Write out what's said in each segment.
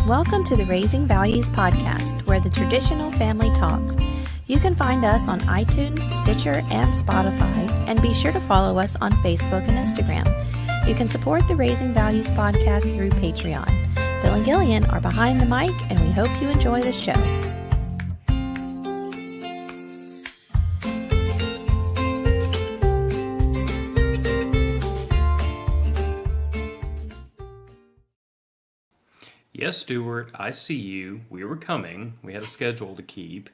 Welcome to the Raising Values podcast, where the traditional family talks. You can find us on iTunes, Stitcher, and Spotify, and be sure to follow us on Facebook and Instagram. You can support the Raising Values podcast through Patreon. Phil and Gillian are behind the mic, and we hope you enjoy the show. Yes, Stuart, I see you. We were coming. We had a schedule to keep.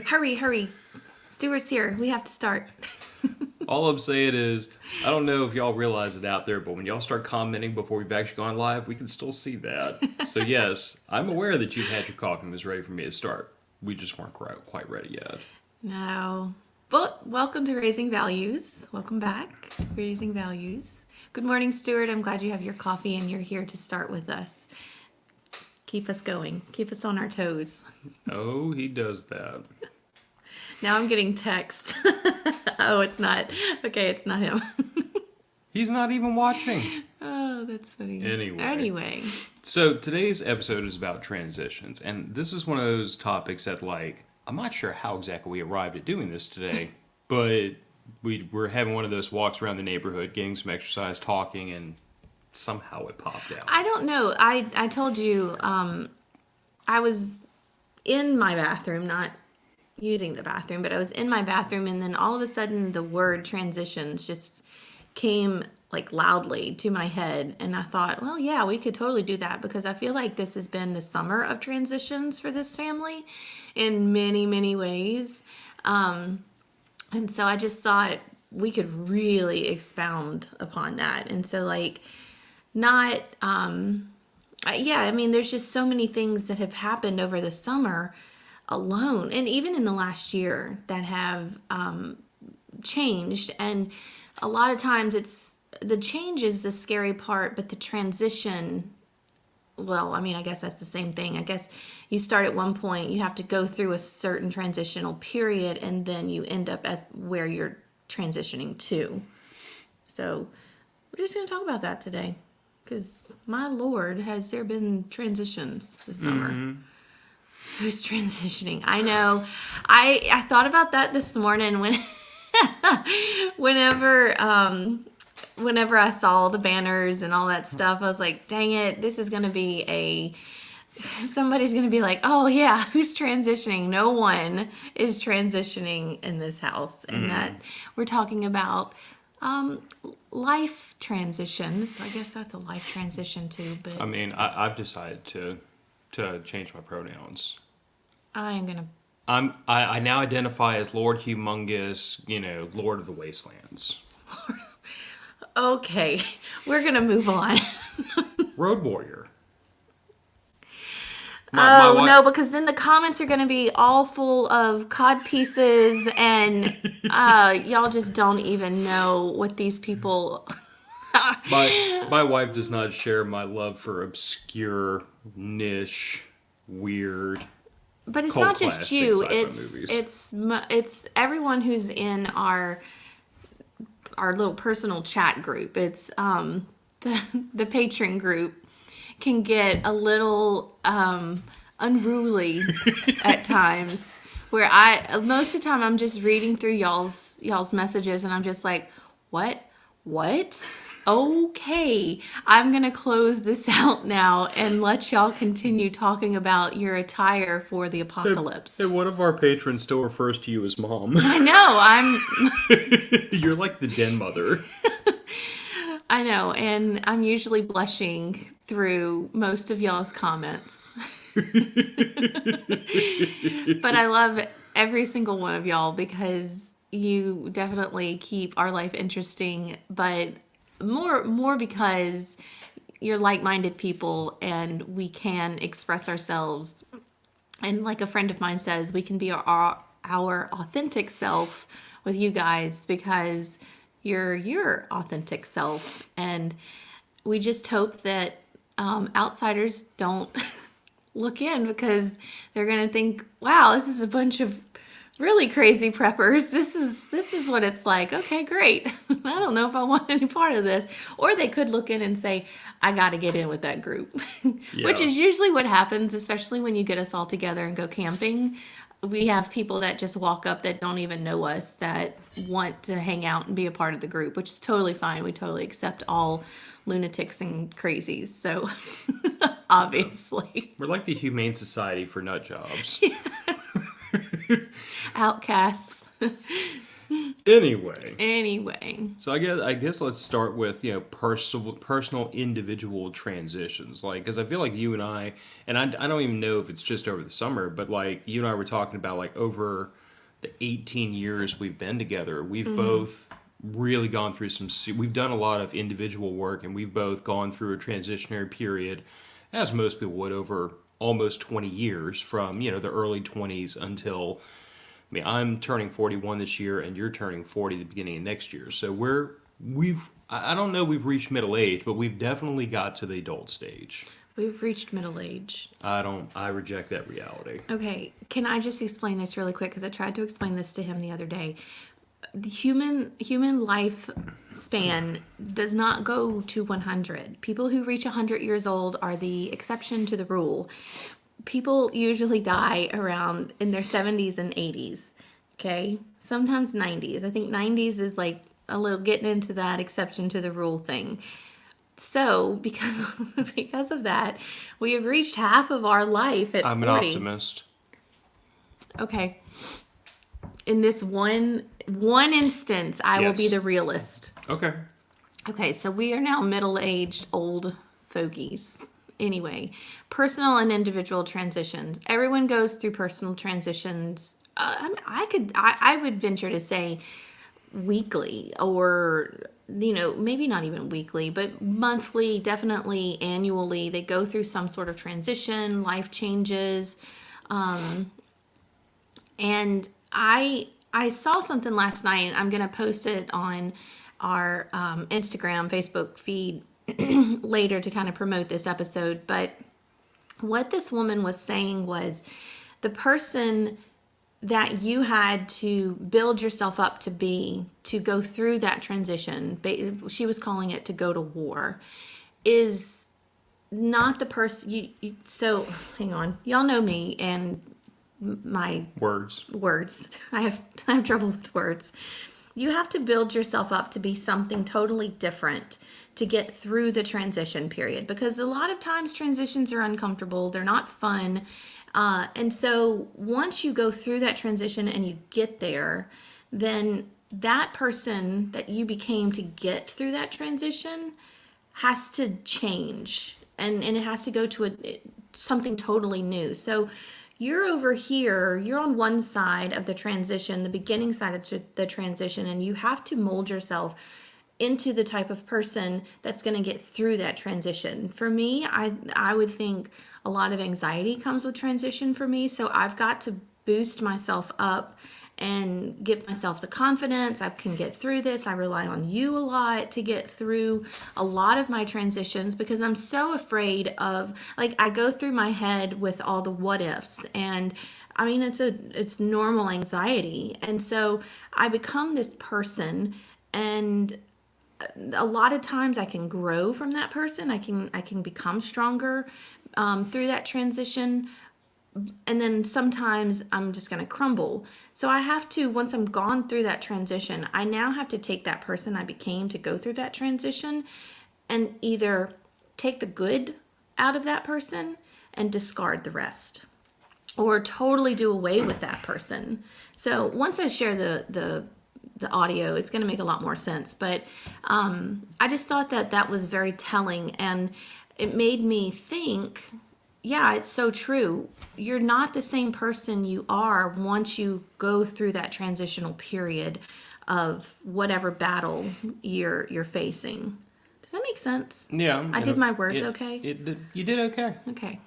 Hurry. Stuart's here. We have to start. All I'm saying is, I don't know if y'all realize it out there, but when y'all start commenting before we've actually gone live, we can still see that. So yes, I'm aware that you've had your coffee and was ready for me to start. We just weren't quite ready yet. No. But welcome to Raising Values. Welcome back. Raising Values. Good morning, Stuart. I'm glad you have your coffee and you're here to start with us. Keep us going. Keep us on our toes. Oh, he does that. Now I'm getting text. Oh, it's not. Okay, it's not him. He's not even watching. Oh, that's funny. Anyway. So today's episode is about transitions. And this is one of those topics that, I'm not sure how exactly we arrived at doing this today, but we were having one of those walks around the neighborhood, getting some exercise, talking, and somehow it popped out. I don't know. I told you I was in my bathroom, not using the bathroom, but I was in my bathroom, and then all of a sudden the word transitions just came loudly to my head, and I thought, well, yeah, we could totally do that, because I feel like this has been the summer of transitions for this family in many, many ways. And so I just thought we could really expound upon that. And so there's just so many things that have happened over the summer alone, and even in the last year, that have changed. And a lot of times it's the change is the scary part, but the transition, I guess that's the same thing. I guess you start at one point, you have to go through a certain transitional period, and then you end up at where you're transitioning to. So we're just going to talk about that today, because my Lord, has there been transitions this summer? Mm-hmm. Who's transitioning? I know. I thought about that this morning whenever I saw the banners and all that stuff. I was like, dang it, this is going to be somebody's going to be like, oh yeah, who's transitioning? No one is transitioning in this house. And that we're talking about life transitions. I guess that's a life transition too. But I've decided to change my pronouns. I now identify as Lord Humongous, Lord of the Wastelands. Okay, we're going to move on. Road Warrior. No, because then the comments are going to be all full of cod pieces, and y'all just don't even know what these people... My wife does not share my love for obscure, niche, weird... But it's not just you. It's everyone who's in our little personal chat group. It's the patron group can get a little unruly at times, where most of the time I'm just reading through y'all's messages, and I'm just like, what? Okay, I'm going to close this out now and let y'all continue talking about your attire for the apocalypse. And one of our patrons still refers to you as Mom. I know, You're like the den mother. I know, and I'm usually blushing through most of y'all's comments. But I love every single one of y'all, because you definitely keep our life interesting, but more because you're like-minded people, and we can express ourselves. And like a friend of mine says, we can be our authentic self with you guys, because you're your authentic self. And we just hope that outsiders don't look in, because they're going to think, wow, this is a bunch of really crazy preppers, this is what it's like. Okay, great. I don't know if I want any part of this. Or they could look in and say, I got to get in with that group, which Yeah. is usually what happens, especially when you get us all together and go camping. We have people that just walk up that don't even know us that want to hang out and be a part of the group, which is totally fine. We totally accept all lunatics and crazies. So obviously, We're like the Humane Society for nut jobs. outcasts. Anyway, Anyway. so I guess let's start with personal individual transitions, like because I feel like you and I don't even know if it's just over the summer, but like you and I were talking about like over the 18 years we've been together, we've both really gone through we've done a lot of individual work, and we've both gone through a transitionary period, as most people would, over almost 20 years, from the early 20s until, I mean, I'm turning 41 this year, and you're turning 40 the beginning of next year. So I don't know we've reached middle age, but we've definitely got to the adult stage. We've reached middle age. I reject that reality. Okay, can I just explain this really quick? Because I tried to explain this to him the other day. The human life span does not go to 100. People who reach 100 years old are the exception to the rule. People usually die around in their 70s and 80s. Okay, sometimes 90s. I think 90s is like a little getting into that exception to the rule thing. So, because of that, we have reached half of our life at I'm 40. an optimist. Okay. In this one instance, I will be Yes. the realist. Okay. Okay, so we are now middle-aged old fogies. Anyway, personal and individual transitions. Everyone goes through personal transitions. I would venture to say weekly, or maybe not even weekly, but monthly, definitely annually. They go through some sort of transition, life changes. And I saw something last night, and I'm gonna post it on our Instagram, Facebook feed later to kind of promote this episode. But what this woman was saying was, the person that you had to build yourself up to be, to go through that transition, she was calling it to go to war, is not the person so hang on, y'all know me and my Words. I have trouble with words. You have to build yourself up to be something totally different to get through the transition period, because a lot of times transitions are uncomfortable, they're not fun. And so once you go through that transition and you get there, then that person that you became to get through that transition has to change, and it has to go to something totally new. So you're over here, you're on one side of the transition, the beginning side of the transition, and you have to mold yourself into the type of person that's going to get through that transition. For me, I would think a lot of anxiety comes with transition for me, so I've got to boost myself up and give myself the confidence. I can get through this. I rely on you a lot to get through a lot of my transitions, because I'm so afraid of, like, I go through my head with all the what ifs, and I mean, it's normal anxiety. And so I become this person, and a lot of times I can grow from that person. I can become stronger through that transition, and then sometimes I'm just going to crumble. So I have to, once I'm gone through that transition, I now have to take that person I became to go through that transition and either take the good out of that person and discard the rest, or totally do away with that person. So once I share the audio, it's going to make a lot more sense. But I just thought that was very telling, and it made me think, yeah, it's so true. You're not the same person you are once you go through that transitional period of whatever battle you're facing. Does that make sense? Yeah. I did my words okay? You did okay. Okay.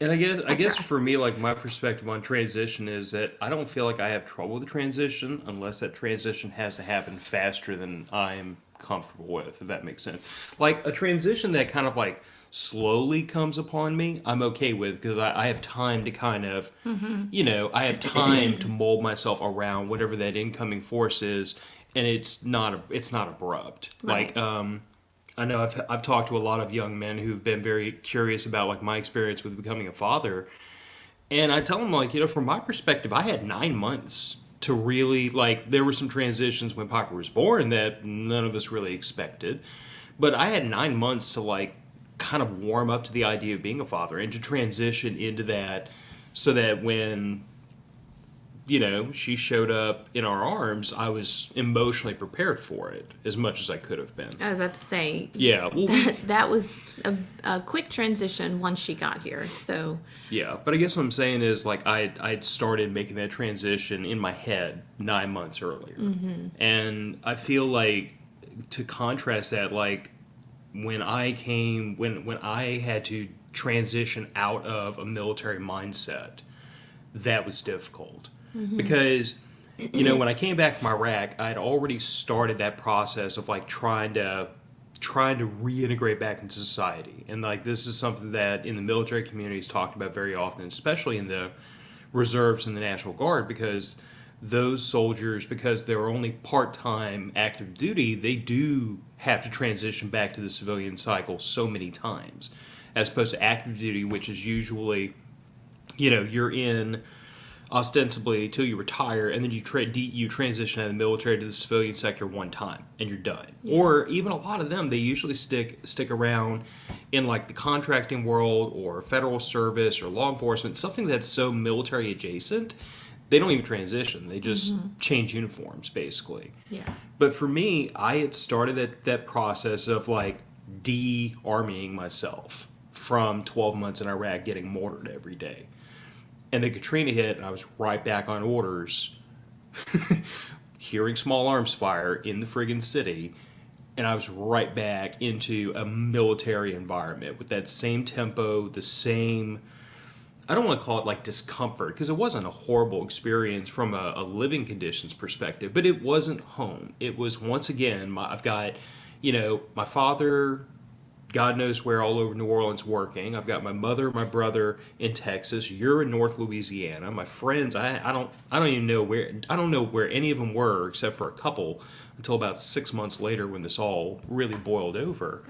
And I guess try. for me, like, my perspective on transition is that I don't feel like I have trouble with transition unless that transition has to happen faster than I am comfortable with, if that makes sense. Like a transition that kind of like slowly comes upon me, I'm okay with, because I have time to kind of, I have time to mold myself around whatever that incoming force is, and it's not abrupt. Right. Like, I know I've talked to a lot of young men who've been very curious about like my experience with becoming a father, and I tell them like, from my perspective, I had 9 months to really like. There were some transitions when Piper was born that none of us really expected, but I had 9 months to like kind of warm up to the idea of being a father and to transition into that, so that when she showed up in our arms, I was emotionally prepared for it as much as I could have been. I was about to say, Yeah, well, that was a quick transition once she got here. So, yeah, but I guess what I'm saying is like I'd started making that transition in my head 9 months earlier, and I feel like to contrast that, like when I had to transition out of a military mindset, that was difficult because when I came back from Iraq, I had already started that process of like trying to reintegrate back into society. And like this is something that in the military community is talked about very often, especially in the reserves and the National Guard, because those soldiers, because they're only part-time active duty, they do have to transition back to the civilian cycle so many times, as opposed to active duty, which is usually, you're in ostensibly till you retire, and then you transition out of the military to the civilian sector one time, and you're done. Yeah. Or even a lot of them, they usually stick around in like the contracting world or federal service or law enforcement, something that's so military adjacent. They don't even transition; they just change uniforms, basically. Yeah. But for me, I had started that process of like de-arming myself from 12 months in Iraq, getting mortared every day. And then Katrina hit, and I was right back on orders, hearing small arms fire in the friggin' city, and I was right back into a military environment with that same tempo, the same, I don't want to call it like discomfort, because it wasn't a horrible experience from a living conditions perspective, but it wasn't home. It was, once again, I've got, my father, God knows where, all over New Orleans working. I've got my mother, my brother in Texas. You're in North Louisiana. My friends, I don't even know where. I don't know where any of them were, except for a couple, until about 6 months later when this all really boiled over.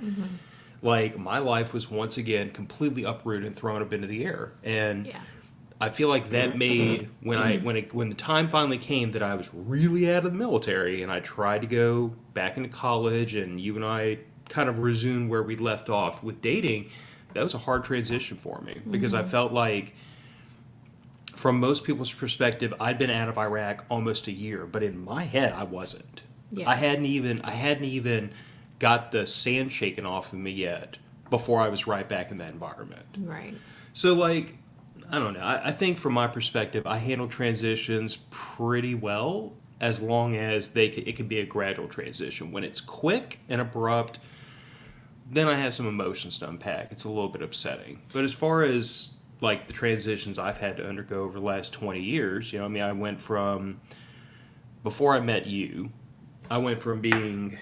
Like my life was once again completely uprooted and thrown up into the air, and I feel like that made when the time finally came that I was really out of the military and I tried to go back into college, and you and I kind of resume where we left off with dating. That was a hard transition for me because I felt like, from most people's perspective, I'd been out of Iraq almost a year, but in my head I wasn't. Yeah. I hadn't even got the sand shaken off of me yet before I was right back in that environment. Right. So like, I don't know. I think from my perspective, I handle transitions pretty well, as long as it can be a gradual transition. When it's quick and abrupt, then I have some emotions to unpack. It's a little bit upsetting. But as far as like the transitions I've had to undergo over the last 20 years, I went from, before I met you, I went from being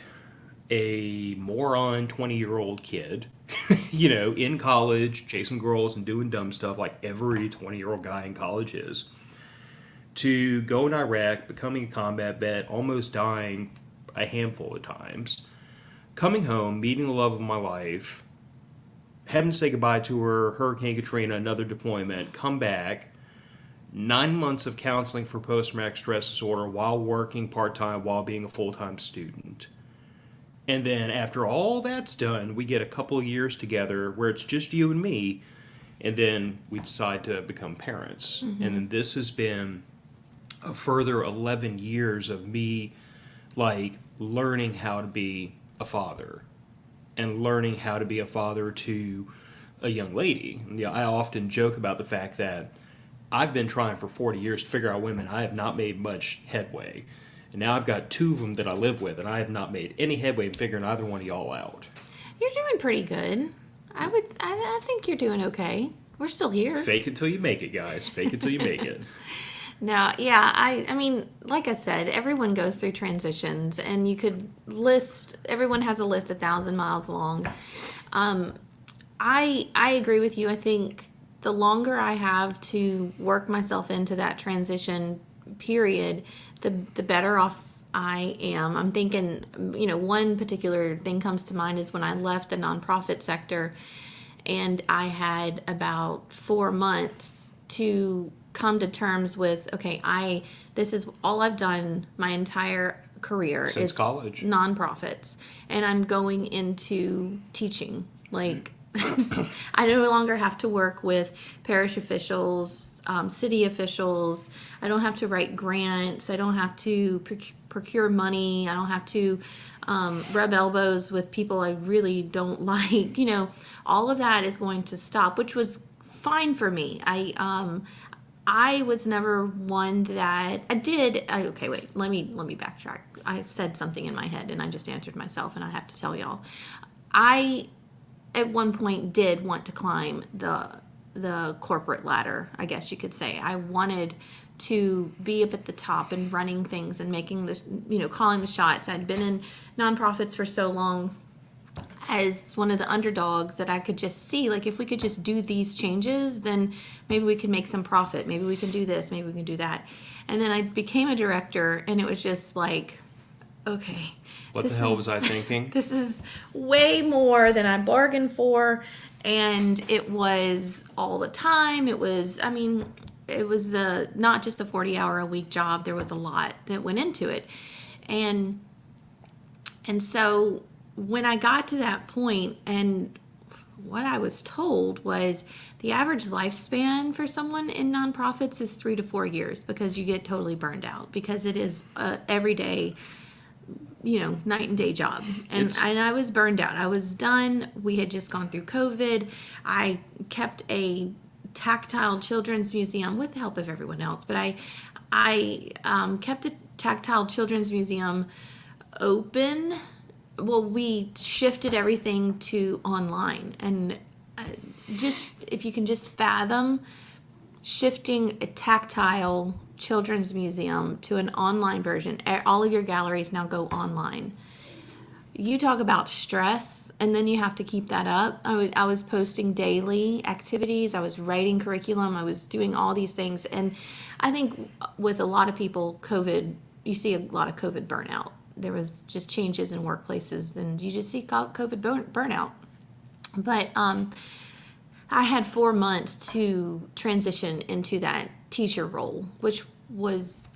a moron 20-year-old kid, in college, chasing girls and doing dumb stuff like every 20-year-old guy in college is, to going to Iraq, becoming a combat vet, almost dying a handful of times, coming home, meeting the love of my life, having to say goodbye to her, Hurricane Katrina, another deployment, come back, 9 months of counseling for post-traumatic stress disorder while working part-time, while being a full-time student. And then after all that's done, we get a couple of years together where it's just you and me, and then we decide to become parents. And then this has been a further 11 years of me like learning how to be a father and learning how to be a father to a young lady. I often joke about the fact that I've been trying for 40 years to figure out women. I have not made much headway. And now I've got two of them that I live with, and I have not made any headway in figuring either one of y'all out. You're doing pretty good. I think you're doing okay. We're still here. Fake it till you make it, guys. Fake it till you make it. No, yeah, I mean, like I said, everyone goes through transitions, and you could everyone has a list 1,000 miles long. I agree with you. I think the longer I have to work myself into that transition period, the better off I am. I'm thinking, one particular thing comes to mind is when I left the nonprofit sector, and I had about 4 months to come to terms with, okay, this is all I've done my entire career Since is college. nonprofits, and I'm going into teaching. Like, I no longer have to work with parish officials, city officials. I don't have to write grants. I don't have to procure money. I don't have to rub elbows with people I really don't like. All of that is going to stop, which was fine for me. I was never one that I did. Okay, wait. Let me backtrack. I said something in my head, and I just answered myself, and I have to tell y'all. I at one point did want to climb the corporate ladder, I guess you could say. I wanted to be up at the top and running things and making calling the shots. I'd been in nonprofits for so long as one of the underdogs that I could just see, like, if we could just do these changes, then maybe we can make some profit. Maybe we can do this. Maybe we can do that. And then I became a director, and it was just like, okay. What the hell was I thinking? This is way more than I bargained for. And it was all the time. It was not just a 40-hour-a-week job. There was a lot that went into it. And so when I got to that point, and what I was told was the average lifespan for someone in nonprofits is 3 to 4 years, because you get totally burned out, because it is everyday, night and day job. And I was burned out. I was done. We had just gone through COVID. I kept a tactile children's museum with the help of everyone else, but I kept a tactile children's museum open. Well, we shifted everything to online, and just, if you can just fathom shifting a tactile children's museum to an online version, all of your galleries now go online. You talk about stress, and then you have to keep that up. I was posting daily activities. I was writing curriculum. I was doing all these things. And I think with a lot of people, you see a lot of COVID burnout. There was just changes in workplaces, and you just see COVID burnout. But I had 4 months to transition into that teacher role, which was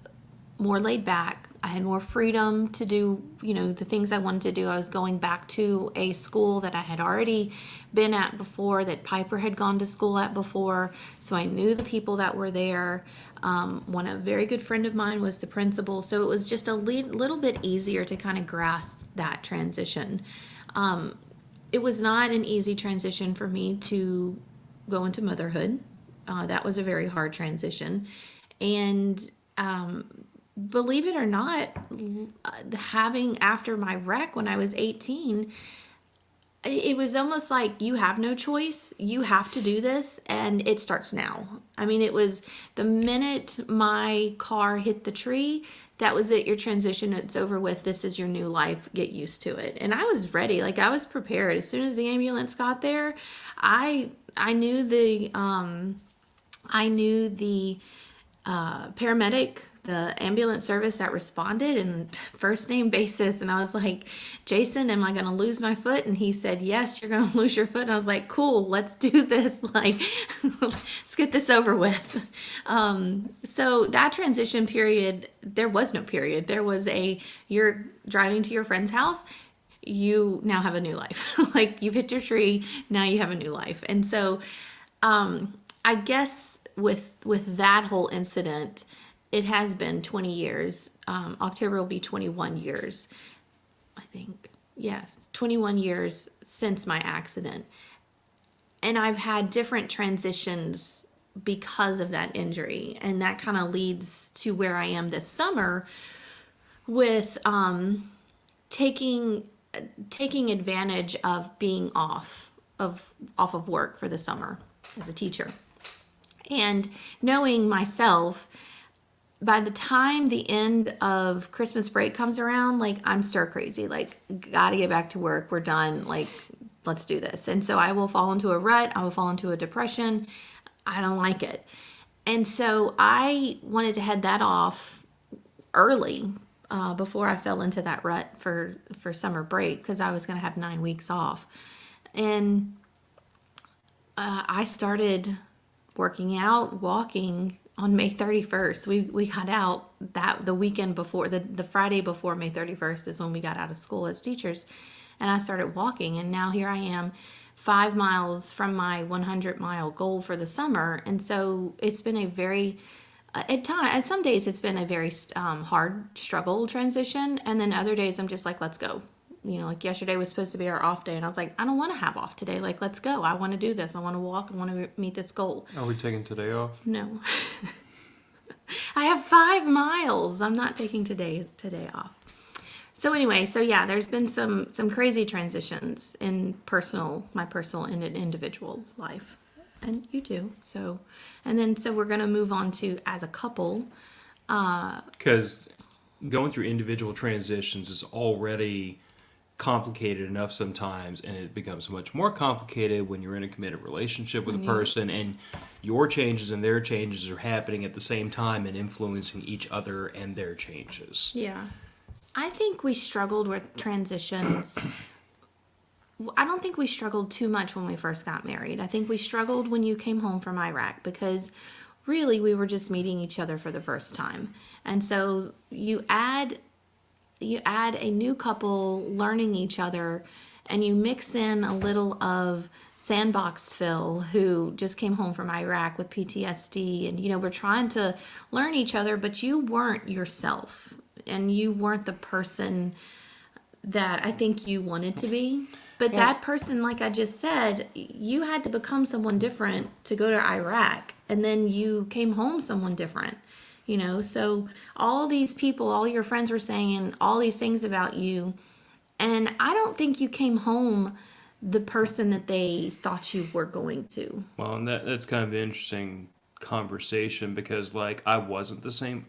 more laid back. I had more freedom to do, the things I wanted to do. I was going back to a school that I had already been at before, that Piper had gone to school at before. So I knew the people that were there. A very good friend of mine was the principal. So it was just a little bit easier to kind of grasp that transition. It was not an easy transition for me to go into motherhood. That was a very hard transition. And believe it or not, after my wreck when I was 18, it was almost like you have no choice. You have to do this, and it starts now. It was the minute my car hit the tree, that was it. Your transition, it's over with. This is your new life. Get used to it. And I was ready. Like, I was prepared. As soon as the ambulance got there, I knew the paramedic, the ambulance service that responded, and first name basis. And I was like, Jason, am I going to lose my foot? And he said, yes, you're going to lose your foot. And I was like, cool, let's do this. Like, let's get this over with. So that transition period, there was no period. There was you're driving to your friend's house. You now have a new life. Like, you've hit your tree. Now you have a new life. And so, I guess with that whole incident, it has been 20 years. October will be 21 years, I think. Yes, 21 years since my accident. And I've had different transitions because of that injury. And that kind of leads to where I am this summer with taking advantage of being off of work for the summer as a teacher. And knowing myself, by the time the end of Christmas break comes around, like, I'm stir crazy. Like, gotta get back to work. We're done. Like, let's do this. And so I will fall into a rut. I will fall into a depression. I don't like it. And so I wanted to head that off early, before I fell into that rut for summer break, because I was going to have 9 weeks off. And I started working out, walking on May 31st. We got out the weekend before, the Friday before May 31st is when we got out of school as teachers. And I started walking, and now here I am 5 miles from my 100-mile goal for the summer. And so it's been a very, at some days it's been a very hard struggle transition. And then other days I'm just like, let's go. Like yesterday was supposed to be our off day, and I was like, I don't want to have off today. Like, let's go. I want to do this. I want to walk. I want to meet this goal. Are we taking today off? No. I have 5 miles. I'm not taking today off. So anyway, yeah, there's been some crazy transitions in my personal and individual life, and you too. So we're gonna move on to as a couple. Because going through individual transitions is already complicated enough sometimes, and it becomes much more complicated when you're in a committed relationship with a person, and your changes and their changes are happening at the same time and influencing each other and their changes. Yeah. I think we struggled with transitions. I don't think we struggled too much when we first got married. I think we struggled when you came home from Iraq, because really we were just meeting each other for the first time. And so you add a new couple learning each other, and you mix in a little of sandbox Phil, who just came home from Iraq with PTSD, and we're trying to learn each other, but you weren't yourself, and you weren't the person that I think you wanted to be. But that person, like I just said, you had to become someone different to go to Iraq, and then you came home someone different. So all these people, all your friends were saying all these things about you, and I don't think you came home the person that they thought you were going to. Well, and that's kind of an interesting conversation, because I wasn't the same.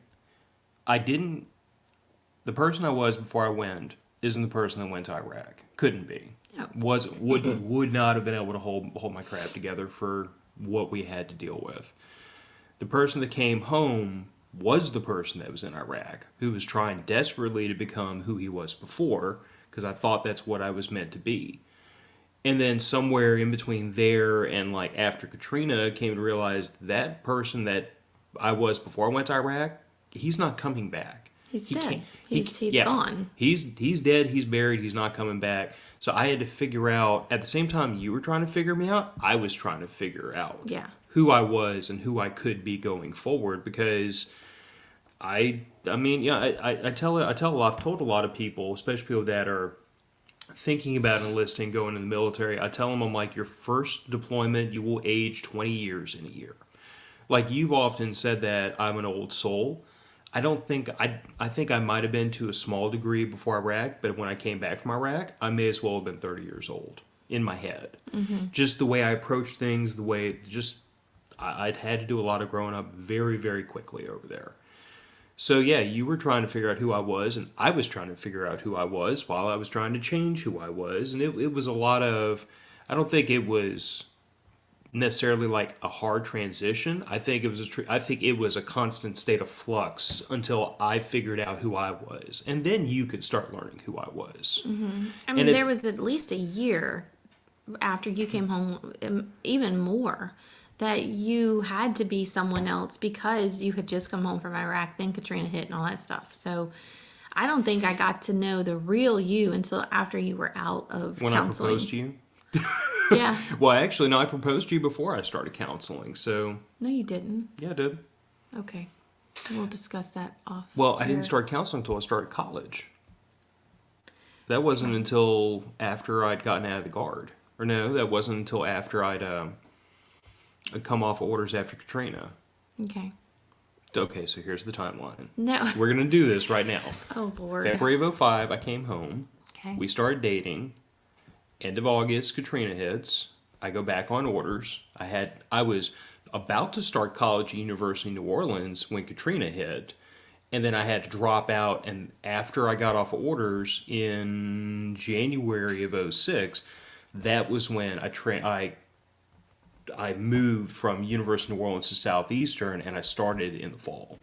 The person I was before I went isn't the person that went to Iraq. Couldn't be. No. Would not have been able to hold my crap together for what we had to deal with. The person that came home was the person that was in Iraq, who was trying desperately to become who he was before, because I thought that's what I was meant to be. And then somewhere in between there and after Katrina, came to realize that person that I was before I went to Iraq, he's not coming back. He's dead. He's gone. He's dead. He's buried. He's not coming back. So I had to figure out, at the same time you were trying to figure me out, I was trying to figure out who I was and who I could be going forward, because I've told a lot of people, especially people that are thinking about enlisting, going in the military, I tell them, I'm like, your first deployment, you will age 20 years in a year. You've often said that I'm an old soul. I think I might have been to a small degree before Iraq, but when I came back from Iraq, I may as well have been 30 years old in my head. Mm-hmm. Just the way I approached things, I'd had to do a lot of growing up very, very quickly over there. So yeah, you were trying to figure out who I was, and I was trying to figure out who I was while I was trying to change who I was. And it was a lot of, I don't think it was necessarily a hard transition. I think it was a constant state of flux until I figured out who I was, and then you could start learning who I was. Mm-hmm. I mean, there was at least a year after you came home, even more, that you had to be someone else because you had just come home from Iraq, then Katrina hit and all that stuff. So I don't think I got to know the real you until after you were out of when counseling. I proposed to you. Yeah. Well, actually, no, I proposed to you before I started counseling, so... No, you didn't. Yeah, I did. Okay. We'll discuss that off. Well, I didn't start counseling until I started college. That wasn't until after I'd gotten out of the Guard. Or no, that wasn't until after I'd come off of orders after Katrina. Okay. Okay, so here's the timeline. No. We're going to do this right now. Oh, Lord. February of 2005, I came home. Okay. We started dating. End of August, Katrina hits. I go back on orders. I was about to start college at University of New Orleans when Katrina hit. And then I had to drop out. And after I got off of orders in January of 2006, that was when I moved from University of New Orleans to Southeastern, and I started in the fall.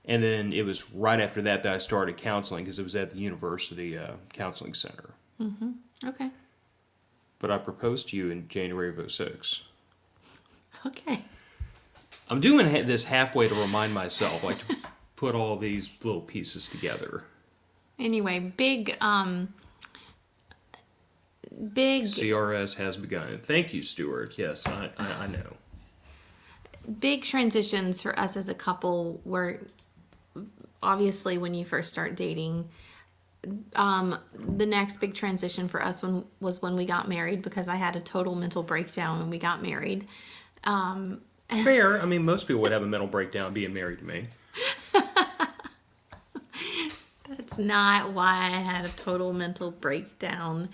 And then it was right after that I started counseling because it was at the university counseling center. Okay. But I proposed to you in January of '06. Okay. I'm doing this halfway to remind myself, like to put all these little pieces together. Anyway, big CRS has begun. Thank you, Stuart. Yes, I know. big transitions for us as a couple were obviously when you first start dating. The next big transition for us was when we got married, because I had a total mental breakdown when we got married. Fair. I mean, most people would have a mental breakdown being married to me. That's not why I had a total mental breakdown.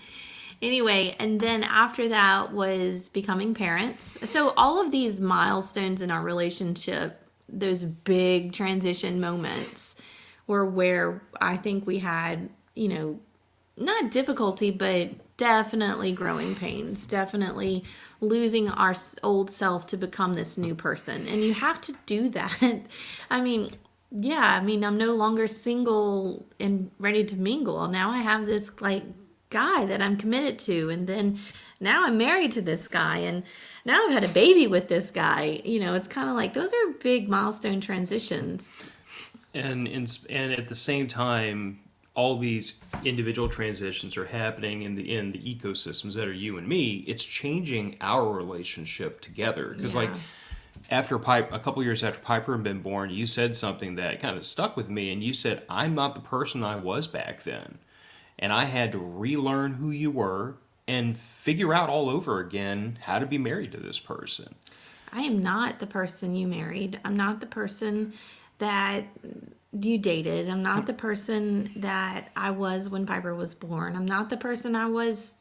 Anyway, and then after that was becoming parents. So all of these milestones in our relationship, those big transition moments, were where I think we had, not difficulty, but definitely growing pains, definitely losing our old self to become this new person. And you have to do that. I'm no longer single and ready to mingle. Now I have this guy that I'm committed to, and then now I'm married to this guy, and now I've had a baby with this guy. It's kind of like those are big milestone transitions. And at the same time, all these individual transitions are happening in the ecosystems that are you and me. It's changing our relationship together. Because after a couple years after Piper had been born, you said something that kind of stuck with me, and you said, "I'm not the person I was back then," and I had to relearn who you were and figure out all over again how to be married to this person. I am not the person you married. I'm not the person that you dated. I'm not the person that I was when Piper was born. I'm not the person I was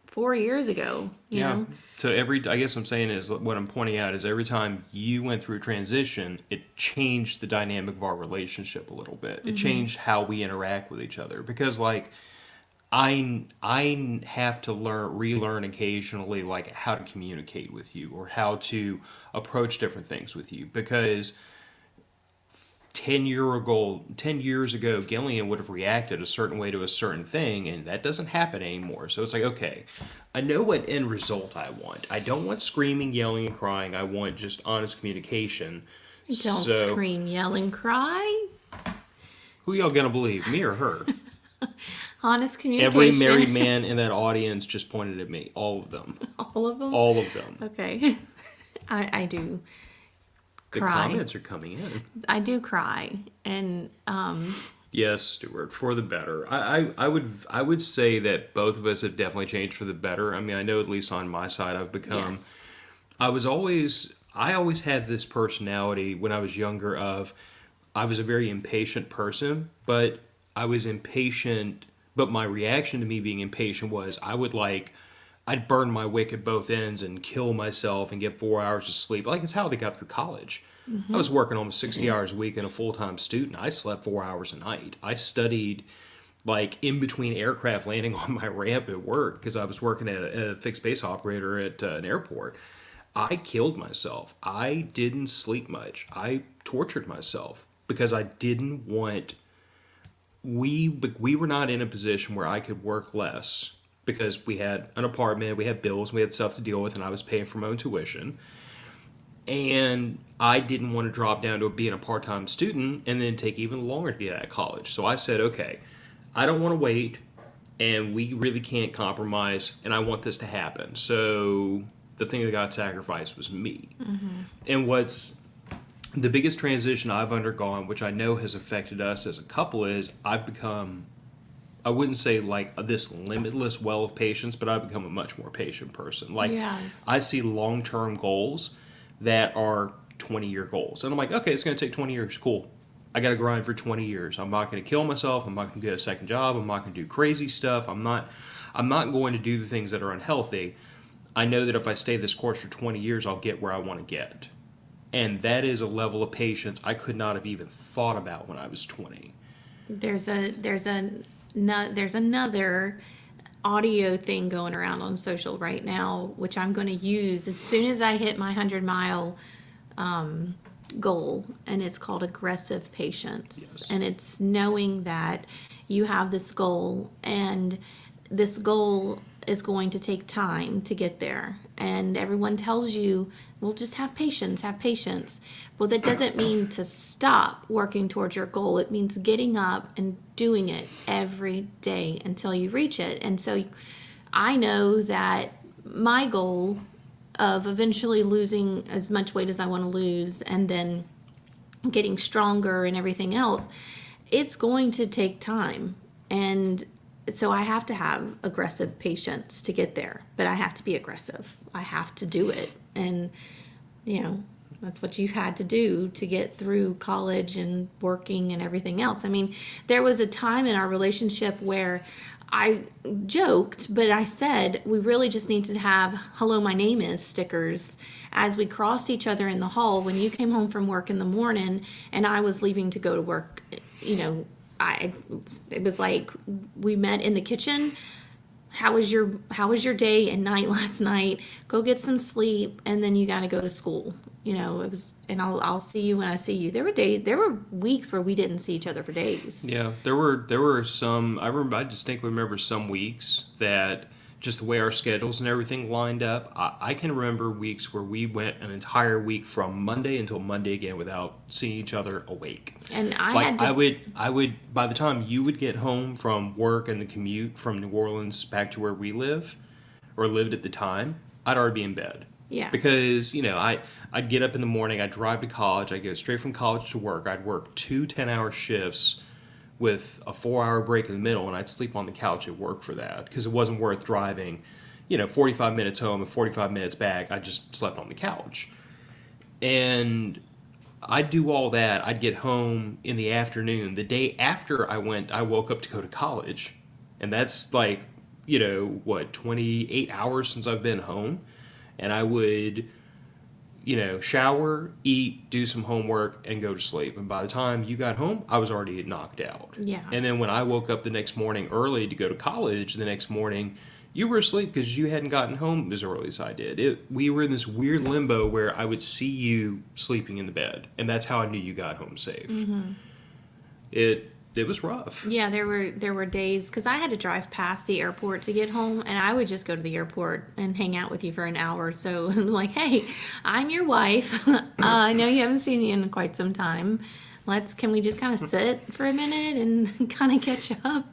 4 years ago. You know? So I guess what I'm saying is, what I'm pointing out is every time you went through a transition, it changed the dynamic of our relationship a little bit. It changed how we interact with each other. Because I have to relearn occasionally how to communicate with you or how to approach different things with you, because 10 years ago, Gillian would have reacted a certain way to a certain thing, and that doesn't happen anymore. So it's like, okay, I know what end result I want. I don't want screaming, yelling, and crying. I want just honest communication. Don't scream, yell, and cry. Who y'all gonna believe, me or her? Honest communication. Every married man in that audience just pointed at me. All of them. All of them? All of them. Okay. I do The cry. comments are coming in. I do cry. And Yes, Stuart, for the better. I would say that both of us have definitely changed for the better. I mean, I know at least on my side I've become. yes. I always had this personality when I was younger of, I was a very impatient person, but I was impatient, but my reaction to me being impatient was I'd burn my wick at both ends and kill myself and get 4 hours of sleep. It's how they got through college. I was working almost 60 hours a week and a full-time student. I slept 4 hours a night. I studied in between aircraft landing on my ramp at work because I was working at a fixed base operator at an airport. I killed myself. I didn't sleep much. I tortured myself because I didn't want... We were not in a position where I could work less because we had an apartment, we had bills, we had stuff to deal with, and I was paying for my own tuition. And I didn't want to drop down to being a part-time student and then take even longer to get out of college. So I said, okay, I don't want to wait, and we really can't compromise, and I want this to happen. So the thing that got sacrificed was me. And what's the biggest transition I've undergone, which I know has affected us as a couple, is I've become, I wouldn't say this limitless well of patience, but I've become a much more patient person. I see long-term goals that are 20-year goals. And I'm like, okay, it's going to take 20 years. Cool. I got to grind for 20 years. I'm not going to kill myself. I'm not going to get a second job. I'm not going to do crazy stuff. I'm not going to do the things that are unhealthy. I know that if I stay this course for 20 years, I'll get where I want to get. And that is a level of patience I could not have even thought about when I was 20. There's another audio thing going around on social right now, which I'm going to use as soon as I hit my 100-mile goal, and it's called aggressive patience. Yes. And it's knowing that you have this goal, and this goal is going to take time to get there. And everyone tells you, well, just have patience, have patience. Well, that doesn't mean to stop working towards your goal. It means getting up and doing it every day until you reach it. And so I know that my goal of eventually losing as much weight as I want to lose and then getting stronger and everything else, it's going to take time. And so I have to have aggressive patience to get there, but I have to be aggressive. I have to do it. And, that's what you had to do to get through college and working and everything else. I mean, there was a time in our relationship where I joked, but I said we really just need to have "Hello, my name is" stickers as we crossed each other in the hall when you came home from work in the morning and I was leaving to go to work. It was like we met in the kitchen. How was your day and night last night? Go get some sleep, and then you got to go to school. It was, and I'll see you when I see you. There were weeks where we didn't see each other for days. Yeah, there were some. I distinctly remember some weeks that just the way our schedules and everything lined up. I can remember weeks where we went an entire week from Monday until Monday again without seeing each other awake. And I would by the time you would get home from work and the commute from New Orleans back to where we live or lived at the time, I'd already be in bed. Yeah. Because, I'd get up in the morning, I'd drive to college, I'd go straight from college to work, I'd work 2 10-hour shifts with a 4-hour break in the middle, and I'd sleep on the couch at work for that because it wasn't worth driving, 45 minutes home and 45 minutes back. I just slept on the couch. And I'd do all that. I'd get home in the afternoon. The day after I woke up to go to college. And that's like, 28 hours since I've been home. And I would, shower, eat, do some homework, and go to sleep. And by the time you got home, I was already knocked out. Yeah. And then when I woke up the next morning early to go to college the next morning, you were asleep because you hadn't gotten home as early as I did. We were in this weird limbo where I would see you sleeping in the bed. And that's how I knew you got home safe. Mm-hmm. It was rough. Yeah, there were days because I had to drive past the airport to get home, and I would just go to the airport and hang out with you for an hour. So I'm like, hey, I'm your wife. I know you haven't seen me in quite some time. Can we just kind of sit for a minute and kind of catch up?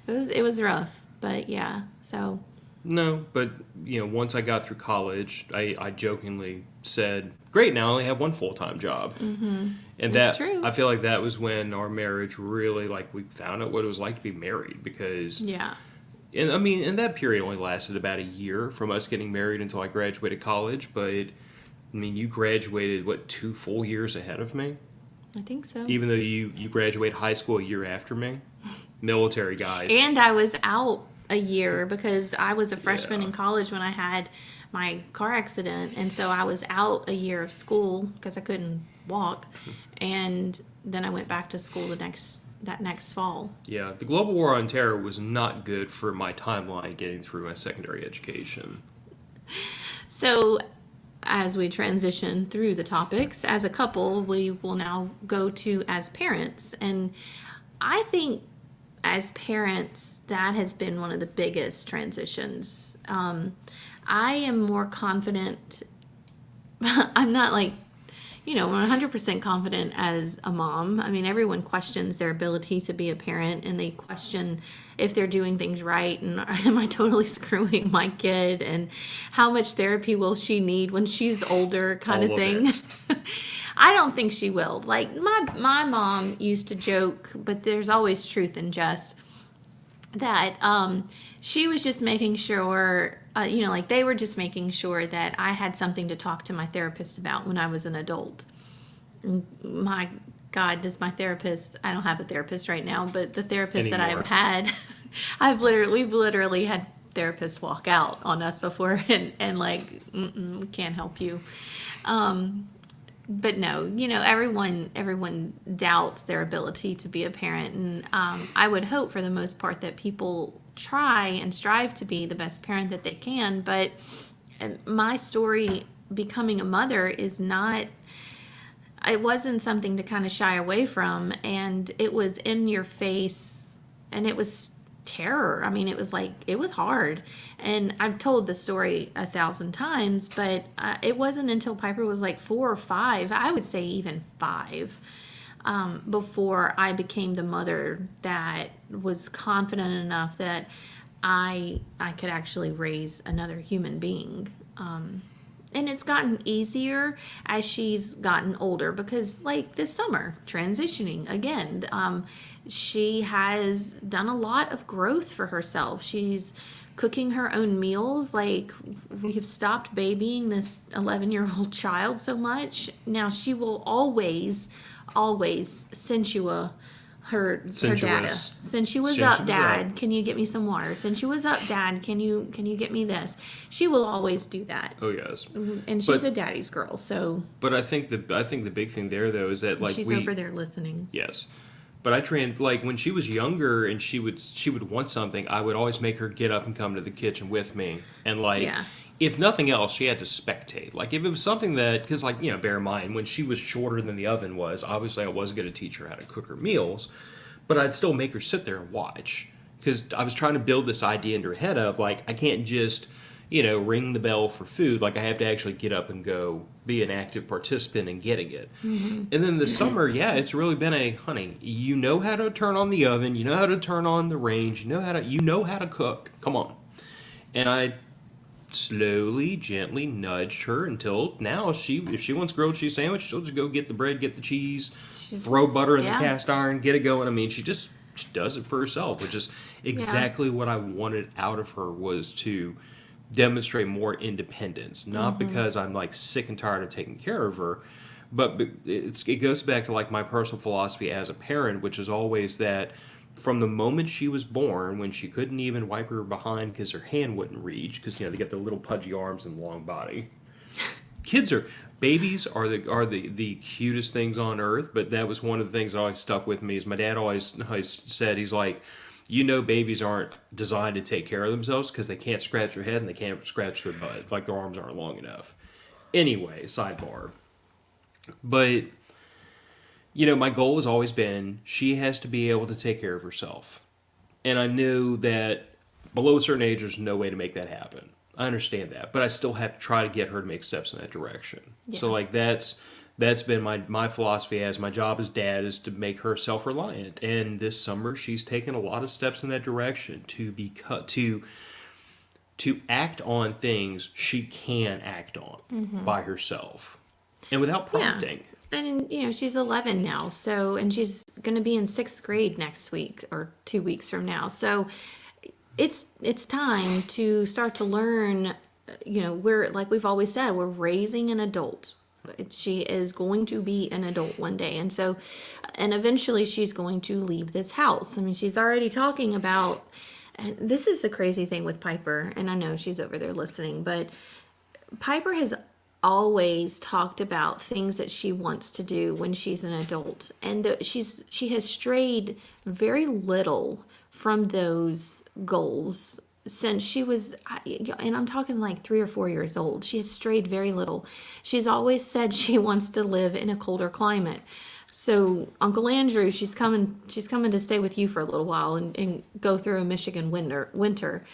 It was rough, but yeah. So no, but once I got through college, I jokingly said, "Great, now I only have one full-time job." Mm-hmm. And that's true. I feel like that was when our marriage really, we found out what it was like to be married because, yeah. And that period only lasted about a year from us getting married until I graduated college. But you graduated 2 full years ahead of me? I think so. Even though you graduated high school a year after me, military guys. And I was out a year because I was a freshman in college when I had my car accident, and so I was out a year of school because I couldn't walk, and then I went back to school that next fall. Yeah, the global war on terror was not good for my timeline getting through my secondary education. So as we transition through the topics, as a couple, we will now go to as parents, and I think as parents, that has been one of the biggest transitions. I am more confident. I'm not 100% confident as a mom. I mean, everyone questions their ability to be a parent, and they question if they're doing things right, and am I totally screwing my kid, and how much therapy will she need when she's older, kind of thing. I don't think she will. My mom used to joke, but there's always truth in jest, that she was just making sure, they were just making sure that I had something to talk to my therapist about when I was an adult. My God, I don't have a therapist right now, but the therapist that I've had, we've literally had therapists walk out on us before and we can't help you. But no, everyone doubts their ability to be a parent. And I would hope for the most part that people try and strive to be the best parent that they can. But my story becoming a mother is not, it wasn't something to kind of shy away from. And it was in your face, and it was terror. I mean, it was like, it was hard. And I've told the story 1,000 times, but it wasn't until Piper was like 4 or 5, I would say even 5, before I became the mother that was confident enough that I could actually raise another human being. And it's gotten easier as she's gotten older, because like this summer, transitioning again, she has done a lot of growth for herself. She's cooking her own meals. Like, we have stopped babying this 11-year-old child so much. Now she will always sensual her data. Since you was up, Dad, can you get me some water? Since you was up, Dad, can you get me this? She will always do that. Oh yes. And she's a daddy's girl, so. But I think the big thing there though is that like she's over there listening. Yes. But I trained, like when she was younger and she would want something, I would always make her get up and come to the kitchen with me. And like, if nothing else, she had to spectate. Like if it was something that, because like, bear in mind, when she was shorter than the oven was, obviously I wasn't going to teach her how to cook her meals, but I'd still make her sit there and watch. Because I was trying to build this idea into her head of like, I can't just, ring the bell for food. Like I have to actually get up and go be an active participant in getting it. Mm-hmm. And then this summer, it's really been honey, you know how to turn on the oven, you know how to turn on the range, you know how to cook. Come on. And I slowly, gently nudged her until now if she wants grilled cheese sandwich, she'll just go get the bread, get the cheese, throw butter in the cast iron, get it going. I mean, she does it for herself, which is exactly what I wanted out of her, was to demonstrate more independence, not because I'm like sick and tired of taking care of her, but it goes back to like my personal philosophy as a parent, which is always that from the moment she was born, when she couldn't even wipe her behind because her hand wouldn't reach, because they get their little pudgy arms and long body. Babies are the cutest things on earth, but that was one of the things that always stuck with me. Is my dad always said, he's like, babies aren't designed to take care of themselves because they can't scratch their head and they can't scratch their butt. Like their arms aren't long enough. Anyway, sidebar. But, my goal has always been she has to be able to take care of herself. And I knew that below a certain age, there's no way to make that happen. I understand that. But I still have to try to get her to make steps in that direction. Yeah. So, like, that's been my philosophy as my job as dad, is to make her self-reliant. And this summer, she's taken a lot of steps in that direction to act on things she can act on by herself and without prompting. Yeah. And, she's 11 now, and she's going to be in 6th grade next week or 2 weeks from now. So it's time to start to learn, we're, like we've always said, we're raising an adult. She is going to be an adult one day. And eventually she's going to leave this house. I mean, she's already talking about, this is the crazy thing with Piper, and I know she's over there listening, but Piper has always talked about things that she wants to do when she's an adult. And she has strayed very little from those goals since she was, and I'm talking like 3 or 4 years old. She has strayed very little. She's always said she wants to live in a colder climate. So Uncle Andrew, she's coming to stay with you for a little while and go through a Michigan winter.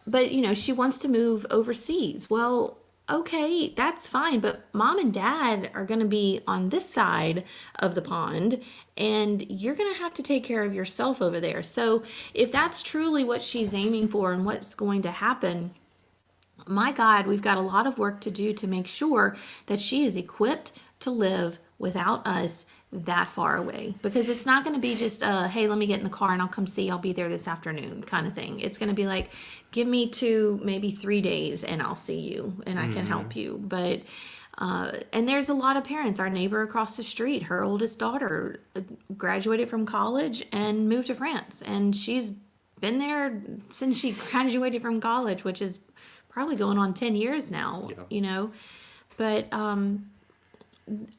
But, she wants to move overseas. Well, okay, that's fine, but Mom and Dad are going to be on this side of the pond, and you're going to have to take care of yourself over there. So if that's truly what she's aiming for and what's going to happen, my God, we've got a lot of work to do to make sure that she is equipped to live without us that far away. Because it's not going to be just hey, let me get in the car and I'll come see, I'll be there this afternoon kind of thing. It's going to be like, give me 2, maybe 3 days and I'll see you and I can help you. But and there's a lot of parents. Our neighbor across the street, her oldest daughter graduated from college and moved to France, and she's been there since she graduated from college, which is probably going on 10 years now. But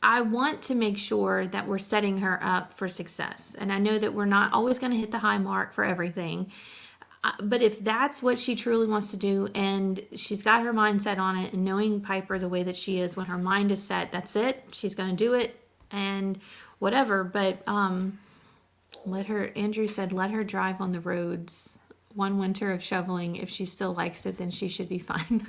I want to make sure that we're setting her up for success. And I know that we're not always going to hit the high mark for everything. But if that's what she truly wants to do and she's got her mindset on it, and knowing Piper the way that she is, when her mind is set, that's it. She's going to do it and whatever. But Andrew said, let her drive on the roads one winter of shoveling. If she still likes it, then she should be fine.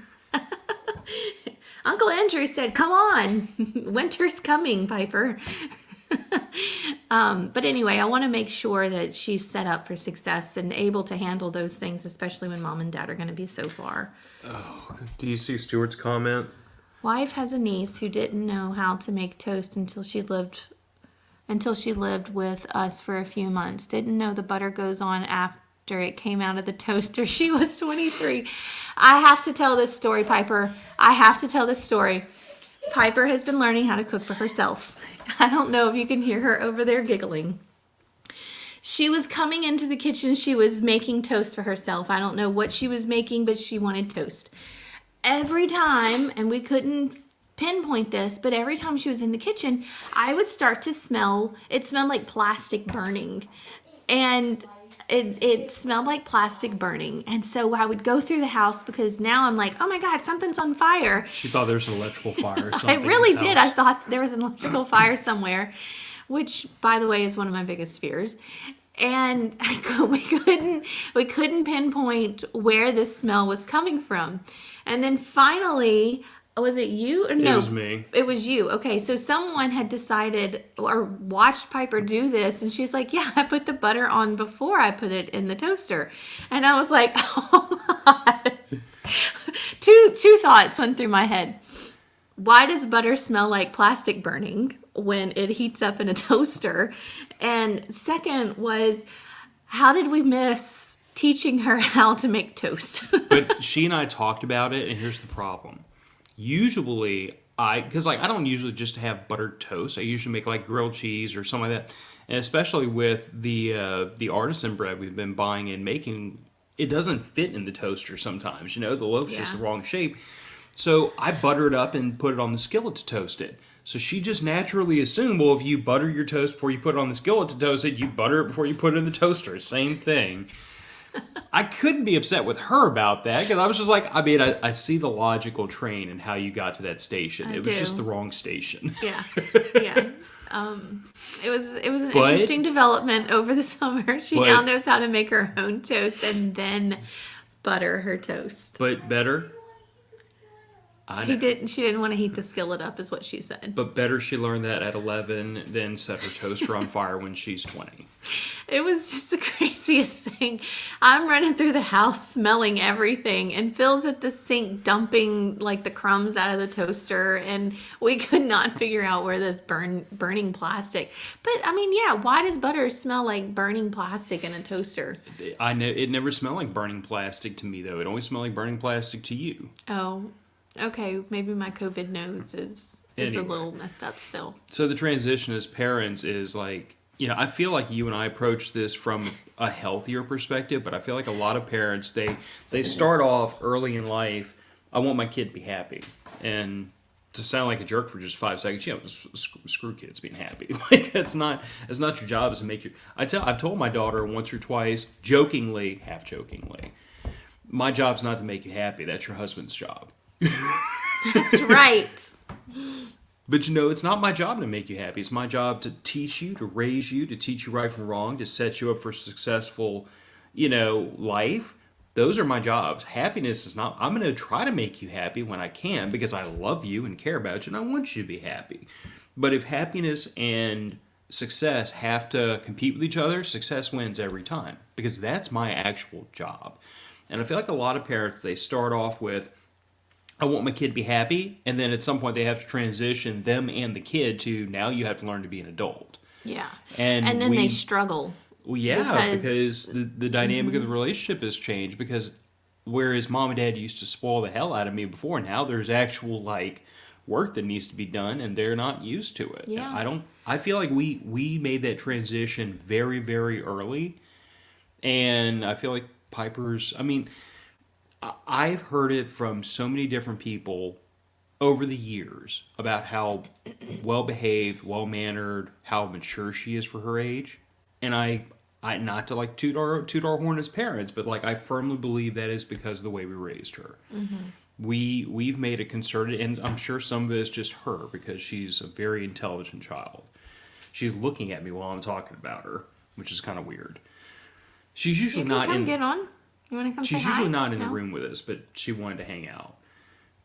Uncle Andrew said, come on, winter's coming, Piper. But anyway, I want to make sure that she's set up for success and able to handle those things, especially when mom and dad are going to be so far. Oh, do you see Stuart's comment? Wife has a niece who didn't know how to make toast until she lived with us for a few months. Didn't know the butter goes on after it came out of the toaster. She was 23. I have to tell this story, Piper. I have to tell this story. Piper has been learning how to cook for herself. I don't know if you can hear her over there giggling. She was coming into the kitchen. She was making toast for herself. I don't know what she was making, but she wanted toast. Every time, and we couldn't pinpoint this, but every time she was in the kitchen, I would start to smell, it smelled like plastic burning. And it smelled like plastic burning. And so I would go through the house because now I'm like, oh my God, something's on fire. She thought there was an electrical fire or something. I really did. I thought there was an electrical fire somewhere, which, by the way, is one of my biggest fears. And we couldn't pinpoint where this smell was coming from. And then finally, was it you or no? It was me. It was you. Okay, so someone had decided or watched Piper do this, and she's like, yeah, I put the butter on before I put it in the toaster. And I was like, oh God. Two thoughts went through my head. Why does butter smell like plastic burning when it heats up in a toaster? And second was, how did we miss teaching her how to make toast? But she and I talked about it, and here's the problem. Usually, because I don't usually just have buttered toast. I usually make like grilled cheese or something like that. And especially with the artisan bread we've been buying and making, it doesn't fit in the toaster sometimes. The loaf's just the wrong shape. So I butter it up and put it on the skillet to toast it. So she just naturally assumed, well, if you butter your toast before you put it on the skillet to toast it, you butter it before you put it in the toaster. Same thing. I couldn't be upset with her about that because I was just like, I see the logical train and how you got to that station. It was just the wrong station. Yeah. It was an interesting development over the summer. She now knows how to make her own toast and then butter her toast. But better. She didn't want to heat the skillet up, is what she said. But better she learned that at 11 than set her toaster on fire when she's 20. It was just the craziest thing. I'm running through the house smelling everything, and Phil's at the sink dumping like the crumbs out of the toaster, and we could not figure out where this burning plastic. But why does butter smell like burning plastic in a toaster? I know it never smelled like burning plastic to me though. It always smelled like burning plastic to you. Oh. Okay, maybe my COVID nose is Anyway. a little messed up still. So the transition as parents is like, I feel like you and I approach this from a healthier perspective, but I feel like a lot of parents, they start off early in life, I want my kid to be happy. And to sound like a jerk for just 5 seconds, screw kids being happy. Like that's not your job is to make I've told my daughter once or twice, jokingly, half jokingly, my job's not to make you happy, that's your husband's job. That's right. But it's not my job to make you happy. It's my job to teach you, to raise you, to teach you right from wrong, to set you up for a successful, life. Those are my jobs. Happiness is not, I'm going to try to make you happy when I can because I love you and care about you and I want you to be happy. But if happiness and success have to compete with each other, success wins every time because that's my actual job. And I feel like a lot of parents, they start off with, I want my kid to be happy, and then at some point they have to transition them and the kid to now you have to learn to be an adult. Yeah. And then they struggle. Well, yeah, because the dynamic of the relationship has changed because whereas mom and dad used to spoil the hell out of me before, now there's actual work that needs to be done and they're not used to it. Yeah. And I feel like we made that transition very, very early. And I feel like I've heard it from so many different people over the years about how well-behaved, well-mannered, how mature she is for her age. And I not to like toot our horn as parents, but like I firmly believe that is because of the way we raised her. We've made a concerted, and I'm sure some of it is just her because she's a very intelligent child. She's looking at me while I'm talking about her, which is kind of weird. She's usually You can not come in. get on. You want to come say She's hi? usually not in the No? room with us, but she wanted to hang out.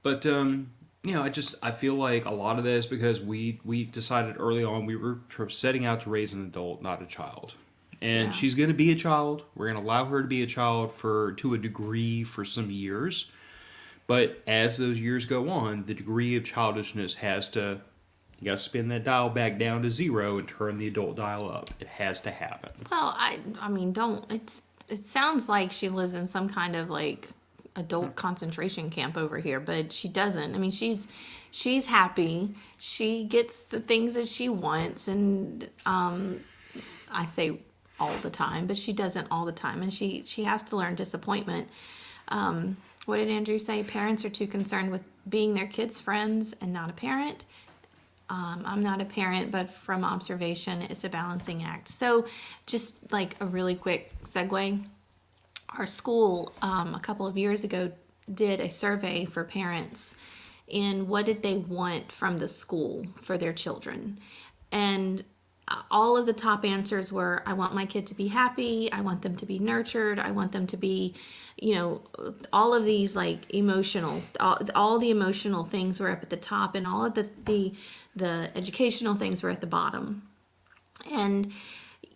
But I feel like a lot of that is because we decided early on we were setting out to raise an adult, not a child. And Yeah. she's going to be a child. We're going to allow her to be a child to a degree for some years. But as those years go on, the degree of childishness you got to spin that dial back down to 0 and turn the adult dial up. It has to happen. Well, I mean, don't. It sounds like she lives in some kind of like adult concentration camp over here, but she doesn't. I mean, she's happy. She gets the things that she wants, and I say all the time, but she doesn't all the time, and she has to learn disappointment. What did Andrew say? Parents are too concerned with being their kids' friends and not a parent. I'm not a parent, but from observation, it's a balancing act. So, just like a really quick segue, our school a couple of years ago did a survey for parents in what did they want from the school for their children. And all of the top answers were, I want my kid to be happy, I want them to be nurtured, I want them to be, all of these like emotional, all the emotional things were up at the top, and all of the educational things were at the bottom. And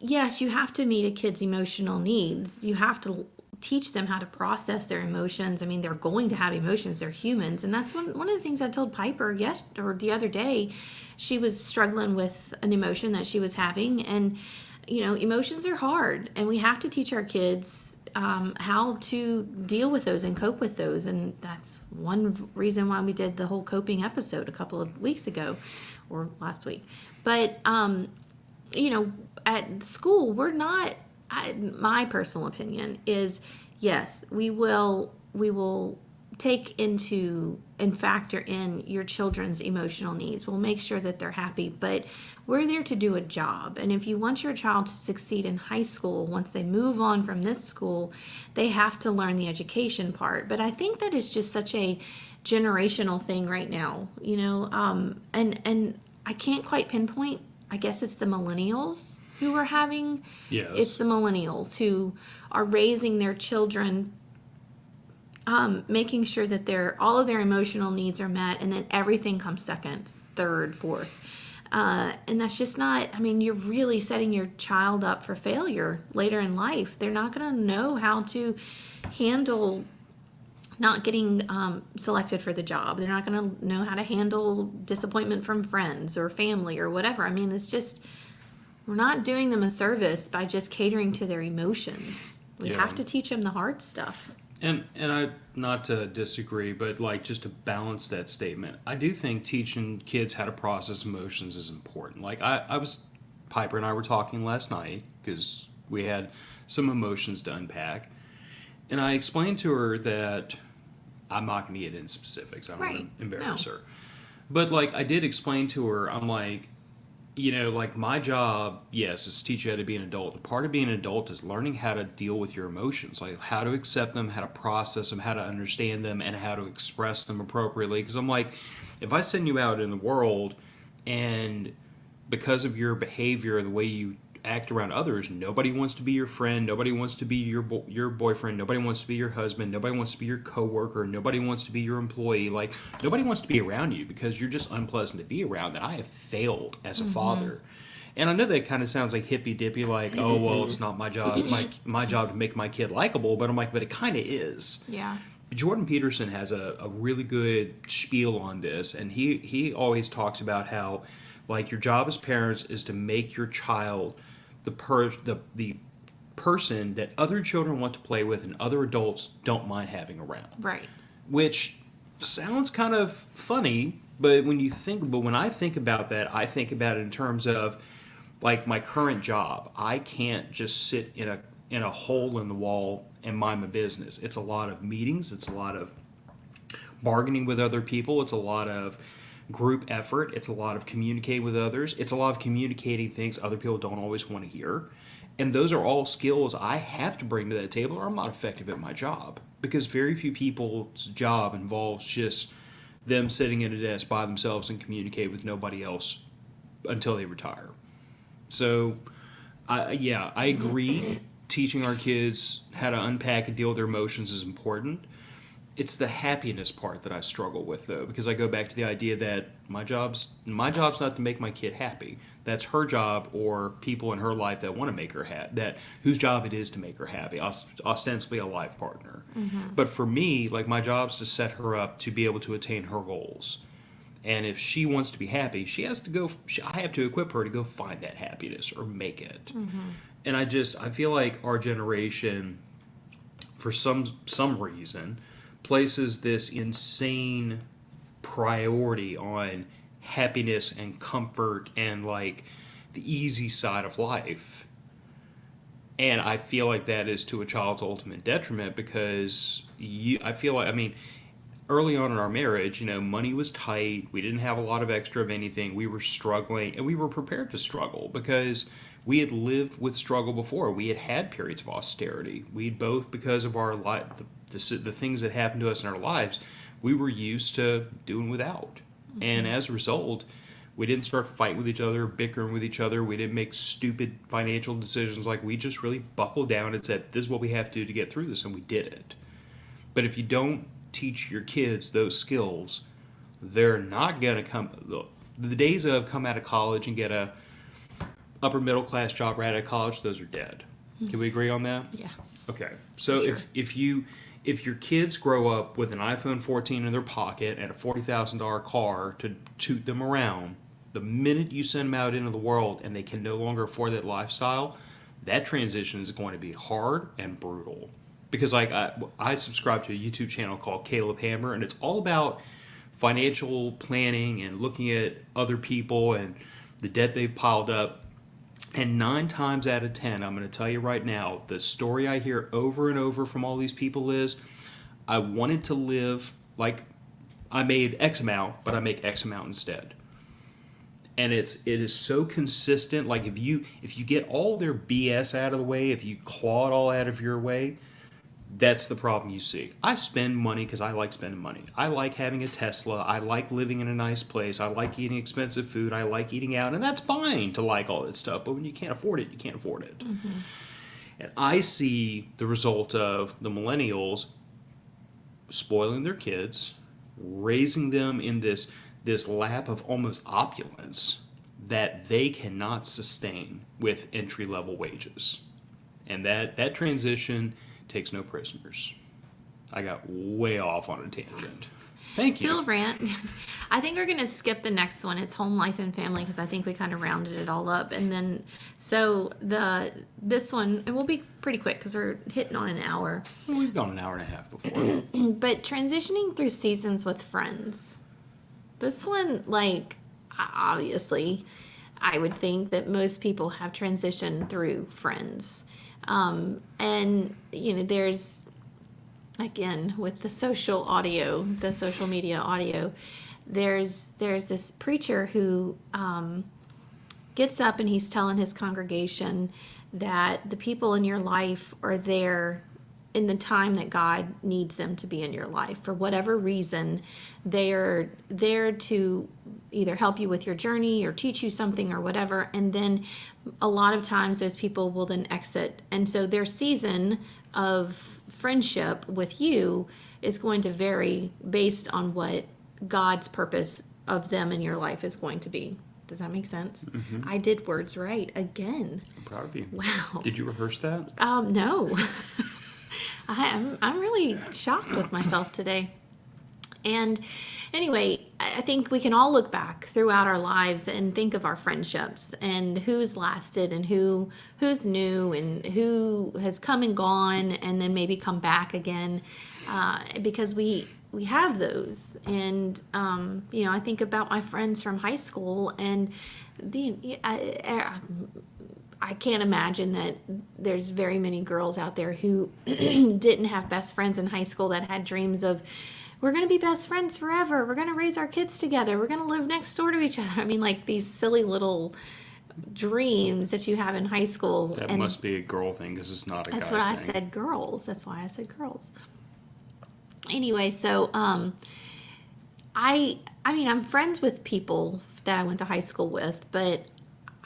yes, you have to meet a kid's emotional needs. You have to teach them how to process their emotions. I mean, they're going to have emotions. They're humans. And that's one of the things I told Piper the other day. She was struggling with an emotion that she was having. And, emotions are hard. And we have to teach our kids how to deal with those and cope with those. And that's one reason why we did the whole coping episode a couple of weeks ago or last week. But, at school, we're not, my personal opinion is, yes, we will take into and factor in your children's emotional needs. We'll make sure that they're happy, but we're there to do a job. And if you want your child to succeed in high school, once they move on from this school, they have to learn the education part. But I think that is just such a generational thing right now, and I can't quite pinpoint. I guess it's the millennials who are having, Yes. it's the millennials who are raising their children, making sure that all of their emotional needs are met, and then everything comes second, third, fourth. And that's just not, I mean, you're really setting your child up for failure later in life. They're not going to know how to handle not getting selected for the job. They're not going to know how to handle disappointment from friends or family or whatever. I mean, it's just, we're not doing them a service by just catering to their emotions. We Yeah. have to teach them the hard stuff. And I, not to disagree, but like just to balance that statement, I do think teaching kids how to process emotions is important. Like Piper and I were talking last night because we had some emotions to unpack, and I explained to her that I'm not going to get into specifics. I don't Right. want to embarrass No. her, but like I did explain to her, I'm like, like my job, yes, is to teach you how to be an adult. Part of being an adult is learning how to deal with your emotions, like how to accept them, how to process them, how to understand them, and how to express them appropriately. Because I'm like, if I send you out in the world and because of your behavior, the way you act around others, nobody wants to be your friend, nobody wants to be your boyfriend, nobody wants to be your husband, nobody wants to be your coworker, nobody wants to be your employee, like nobody wants to be around you because you're just unpleasant to be around. That I have failed as a father. And I know that kind of sounds like hippy dippy, like, oh well, it's not my job, my job to make my kid likable, but I'm like, but it kind of is. Yeah. Jordan Peterson has a really good spiel on this, and he always talks about how, like, your job as parents is to make your child the person that other children want to play with and other adults don't mind having around. Right. Which sounds kind of funny, but when I think about that, I think about it in terms of like my current job. I can't just sit in a hole in the wall and mind my business. It's a lot of meetings, it's a lot of bargaining with other people, it's a lot of group effort, it's a lot of communicating with others, it's a lot of communicating things other people don't always want to hear. And those are all skills I have to bring to that table, or I'm not effective at my job. Because very few people's job involves just them sitting at a desk by themselves and communicate with nobody else until they retire. So, I agree. Teaching our kids how to unpack and deal with their emotions is important. It's the happiness part that I struggle with, though, because I go back to the idea that my job's not to make my kid happy. That's her job, or people in her life that want to make her happy, that whose job it is to make her happy, ostensibly a life partner. But for me, like, my job's to set her up to be able to attain her goals. And if she wants to be happy, she has to go. I have to equip her to go find that happiness or make it. And I feel like our generation, for some reason, places this insane priority on happiness and comfort and like the easy side of life. And I feel like that is to a child's ultimate detriment, because I feel like, I mean, early on in our marriage, money was tight. We didn't have a lot of extra of anything. We were struggling, and we were prepared to struggle because we had lived with struggle before. We had had periods of austerity. We'd both, because of our life, the things that happened to us in our lives, we were used to doing without. And as a result, we didn't start fighting with each other, bickering with each other. We didn't make stupid financial decisions. Like, we just really buckled down and said, this is what we have to do to get through this, and we did it. But if you don't teach your kids those skills, they're not going to come. Look, the days of come out of college and get a upper middle class job right out of college, those are dead. Can we agree on that? Yeah. Okay. So Sure. if your kids grow up with an iPhone 14 in their pocket and a $40,000 car to toot them around, the minute you send them out into the world and they can no longer afford that lifestyle, that transition is going to be hard and brutal. Because like I subscribe to a YouTube channel called Caleb Hammer, and it's all about financial planning and looking at other people and the debt they've piled up. And 9 times out of 10, I'm going to tell you right now, the story I hear over and over from all these people is, I wanted to live like I made X amount, but I make X amount instead. And it is so consistent. Like, if you get all their BS out of the way, if you claw it all out of your way, that's the problem you see. I spend money because I like spending money. I like having a Tesla. I like living in a nice place. I like eating expensive food. I like eating out. And that's fine to like all that stuff. But when you can't afford it, you can't afford it. And I see the result of the millennials spoiling their kids, raising them in this lap of almost opulence that they cannot sustain with entry-level wages. And that transition takes no prisoners. I got way off on a tangent. Thank you. Phil rant. I think we're going to skip the next one. It's home life and family, because I think we kind of rounded it all up. And then, so this one, and we'll be pretty quick because we're hitting on an hour. Well, we've gone an hour and a half before. But transitioning through seasons with friends. This one, like, obviously, I would think that most people have transitioned through friends. And, there's, again, with the social media audio, there's this preacher who gets up and he's telling his congregation that the people in your life are there in the time that God needs them to be in your life. For whatever reason, they are there to either help you with your journey or teach you something or whatever. And then a lot of times those people will then exit. And so their season of friendship with you is going to vary based on what God's purpose of them in your life is going to be. Does that make sense? Mm-hmm. I did words right again. I'm proud of you. Wow. Did you rehearse that? No. I'm really shocked with myself today. And anyway, I think we can all look back throughout our lives and think of our friendships and who's lasted and who's new and who has come and gone and then maybe come back again, because we have those. And I think about my friends from high school, and I can't imagine that there's very many girls out there who didn't have best friends in high school that had dreams of, we're going to be best friends forever. We're going to raise our kids together. We're going to live next door to each other. I mean, like these silly little dreams that you have in high school. That and must be a girl thing because it's not a that's guy what I thing. said, girls. That's why I said girls. Anyway, so I mean, I'm friends with people that I went to high school with, but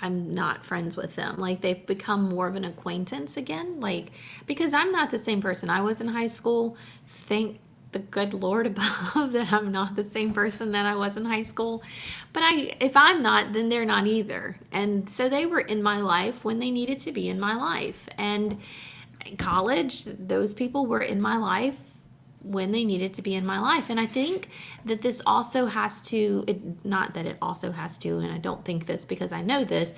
I'm not friends with them. Like they've become more of an acquaintance again. Like because I'm not the same person I was in high school. Thank the good Lord above that I'm not the same person that I was in high school. But if I'm not, then they're not either. And so they were in my life when they needed to be in my life. And in college, those people were in my life when they needed to be in my life. And I think that this also has to, not that it also has to, and I don't think this because I know this,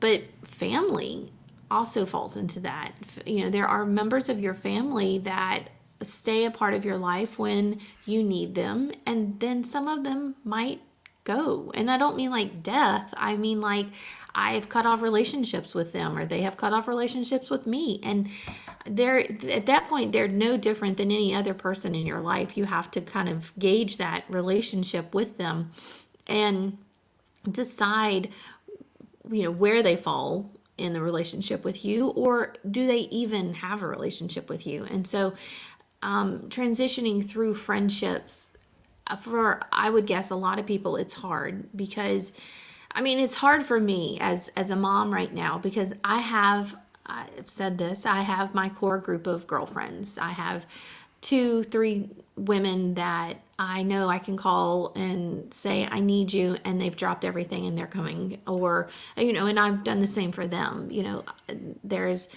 but family also falls into that. You know, there are members of your family that stay a part of your life when you need them, and then some of them might go. And I don't mean like death. I mean like I've cut off relationships with them or they have cut off relationships with me. And they're at that point they're no different than any other person in your life. You have to kind of gauge that relationship with them and decide, you know, where they fall in the relationship with you, or do they even have a relationship with you. And so transitioning through friendships for I would guess a lot of people it's hard because I mean it's hard for me as a mom right now because I've said this, I have my core group of girlfriends. I have 2, 3 women that I know I can call and say I need you, and they've dropped everything and they're coming. Or you know, and I've done the same for them. You know, there's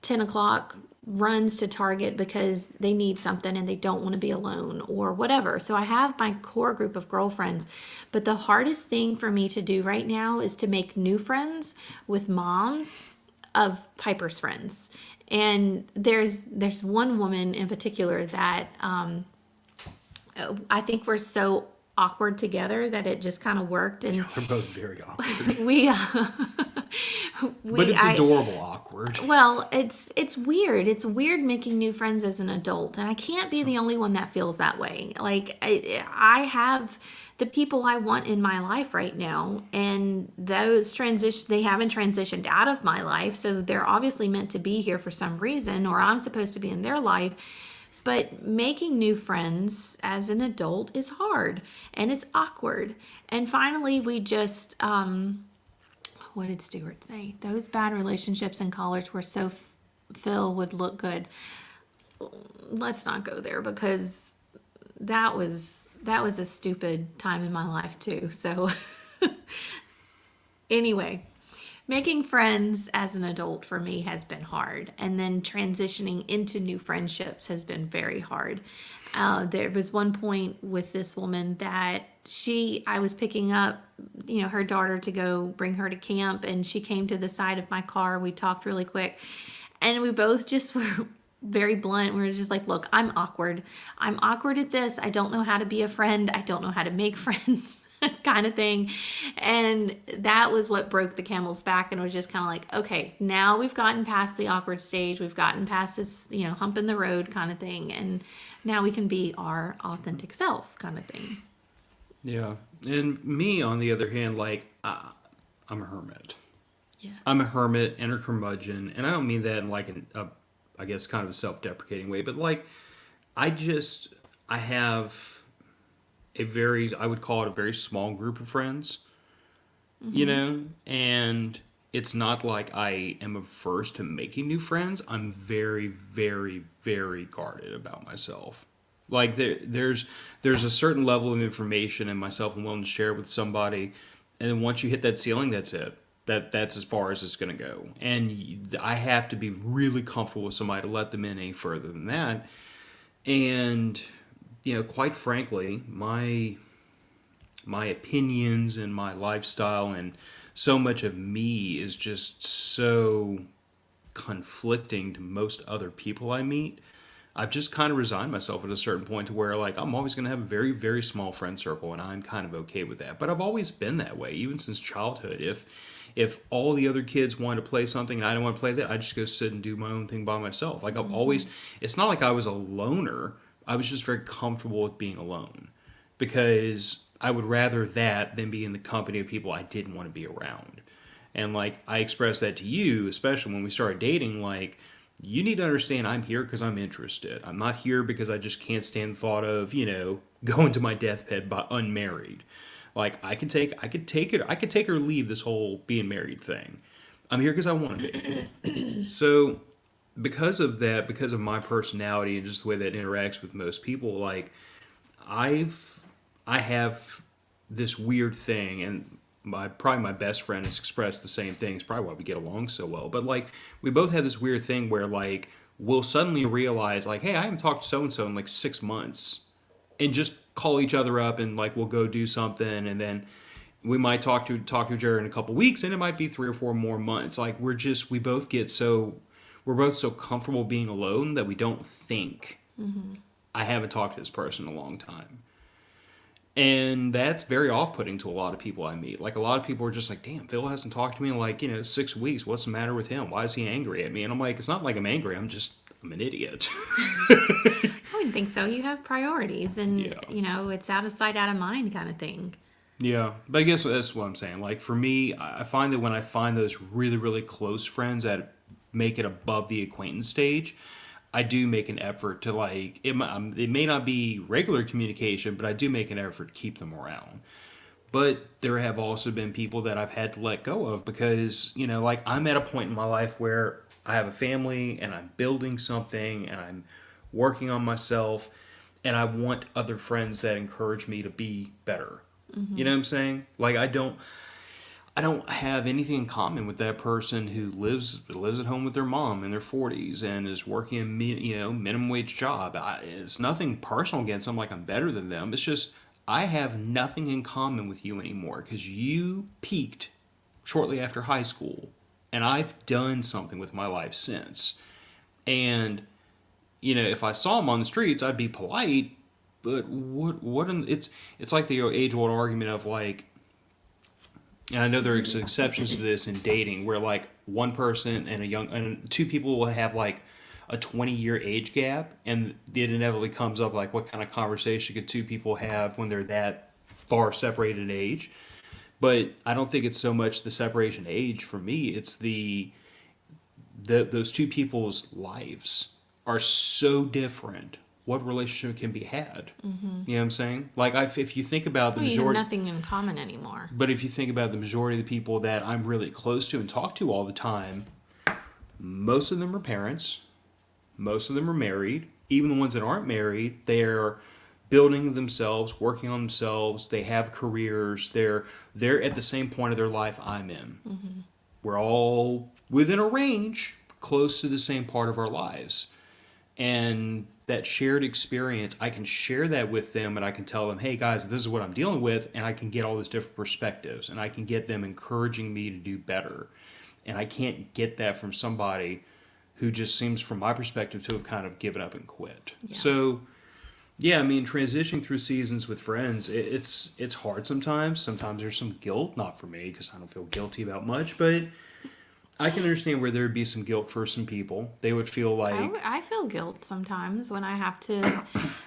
10 o'clock runs to Target because they need something and they don't want to be alone or whatever. So I have my core group of girlfriends. But the hardest thing for me to do right now is to make new friends with moms of Piper's friends. And there's one woman in particular that I think we're so awkward together that it just kind of worked. And We're both very awkward. we But it's adorable awkward. well, it's weird. It's weird making new friends as an adult, and I can't be the only one that feels that way. Like I have the people I want in my life right now, and those they haven't transitioned out of my life, so they're obviously meant to be here for some reason, or I'm supposed to be in their life. But making new friends as an adult is hard and it's awkward. And finally, we just what did Stewart say? Those bad relationships in college were so Phil would look good. Let's not go there because that was a stupid time in my life too. So anyway, making friends as an adult for me has been hard, and then transitioning into new friendships has been very hard. There was one point with this woman that I was picking up, you know, her daughter to go bring her to camp, and she came to the side of my car. We talked really quick, and we both just were very blunt. We were just like, look, I'm awkward. I'm awkward at this. I don't know how to be a friend. I don't know how to make friends. Kind of thing. And that was what broke the camel's back, and it was just kind of like, okay, now we've gotten past the awkward stage, we've gotten past this, you know, hump in the road kind of thing, and now we can be our authentic self kind of thing. Yeah. And me, on the other hand, like, I'm a hermit. Yes. I'm a hermit and a curmudgeon. And I don't mean that in like I guess, kind of a self-deprecating way, but like, I have I would call it a very small group of friends, you know, and it's not like I am averse to making new friends. I'm very, very, very guarded about myself. Like there's a certain level of information in myself I'm willing to share with somebody, and then once you hit that ceiling, that's it. That's as far as it's going to go. And I have to be really comfortable with somebody to let them in any further than that. And you know, quite frankly, my opinions and my lifestyle and so much of me is just so conflicting to most other people I meet. I've just kind of resigned myself at a certain point to where, like, I'm always going to have a very, very small friend circle, and I'm kind of okay with that. But I've always been that way, even since childhood. If all the other kids wanted to play something and I didn't want to play that, I'd just go sit and do my own thing by myself. Like, I've always, it's not like I was a loner. I was just very comfortable with being alone because I would rather that than be in the company of people I didn't want to be around. And like I expressed that to you, especially when we started dating, like you need to understand I'm here because I'm interested. I'm not here because I just can't stand the thought of, going to my deathbed by unmarried. Like I could take or leave this whole being married thing. I'm here because I want to be. So because of that, because of my personality and just the way that interacts with most people, like I have this weird thing, and probably my best friend has expressed the same thing. It's probably why we get along so well. But like we both have this weird thing where like we'll suddenly realize like, hey, I haven't talked to so and so in like 6 months, and just call each other up and like we'll go do something, and then we might talk to each other in a couple weeks, and it might be 3 or 4 more months. Like we're both so comfortable being alone that we don't think I haven't talked to this person in a long time. And that's very off-putting to a lot of people I meet. Like a lot of people are just like, "Damn, Phil hasn't talked to me in like 6 weeks. What's the matter with him? Why is he angry at me?" And I'm like, "It's not like I'm angry. I'm an idiot." I wouldn't think so. You have priorities, and Yeah. it's out of sight, out of mind kind of thing. Yeah, but I guess that's what I'm saying. Like for me, I find that when I find those really, really close friends that make it above the acquaintance stage, I do make an effort to like it may not be regular communication, but I do make an effort to keep them around. But there have also been people that I've had to let go of because, like I'm at a point in my life where I have a family and I'm building something and I'm working on myself and I want other friends that encourage me to be better. You know what I'm saying? Like I don't have anything in common with that person who lives at home with their mom in their 40s and is working a minimum wage job. It's nothing personal against them. Like I'm better than them. It's just I have nothing in common with you anymore because you peaked shortly after high school, and I've done something with my life since. And if I saw him on the streets, I'd be polite. But it's like the age old argument of like, and I know there's exceptions to this in dating where like one person and two people will have like a 20-year age gap, and it inevitably comes up like what kind of conversation could two people have when they're that far separated in age. But I don't think it's so much the separation age for me. It's those two people's lives are so different. What relationship can be had? You know what I'm saying? Like if you think about the Well, you have majority. nothing in common anymore. But if you think about the majority of the people that I'm really close to and talk to all the time, most of them are parents. Most of them are married. Even the ones that aren't married, they're building themselves, working on themselves. They have careers. They're at the same point of their life I'm in. We're all within a range, close to the same part of our lives. And that shared experience, I can share that with them and I can tell them, hey guys, this is what I'm dealing with, and I can get all these different perspectives and I can get them encouraging me to do better. And I can't get that from somebody who just seems, from my perspective, to have kind of given up and quit. Yeah. So, yeah, I mean, transitioning through seasons with friends, it's hard sometimes. Sometimes there's some guilt, not for me because I don't feel guilty about much, but I can understand where there would be some guilt for some people. They would feel like, I feel guilt sometimes when I have to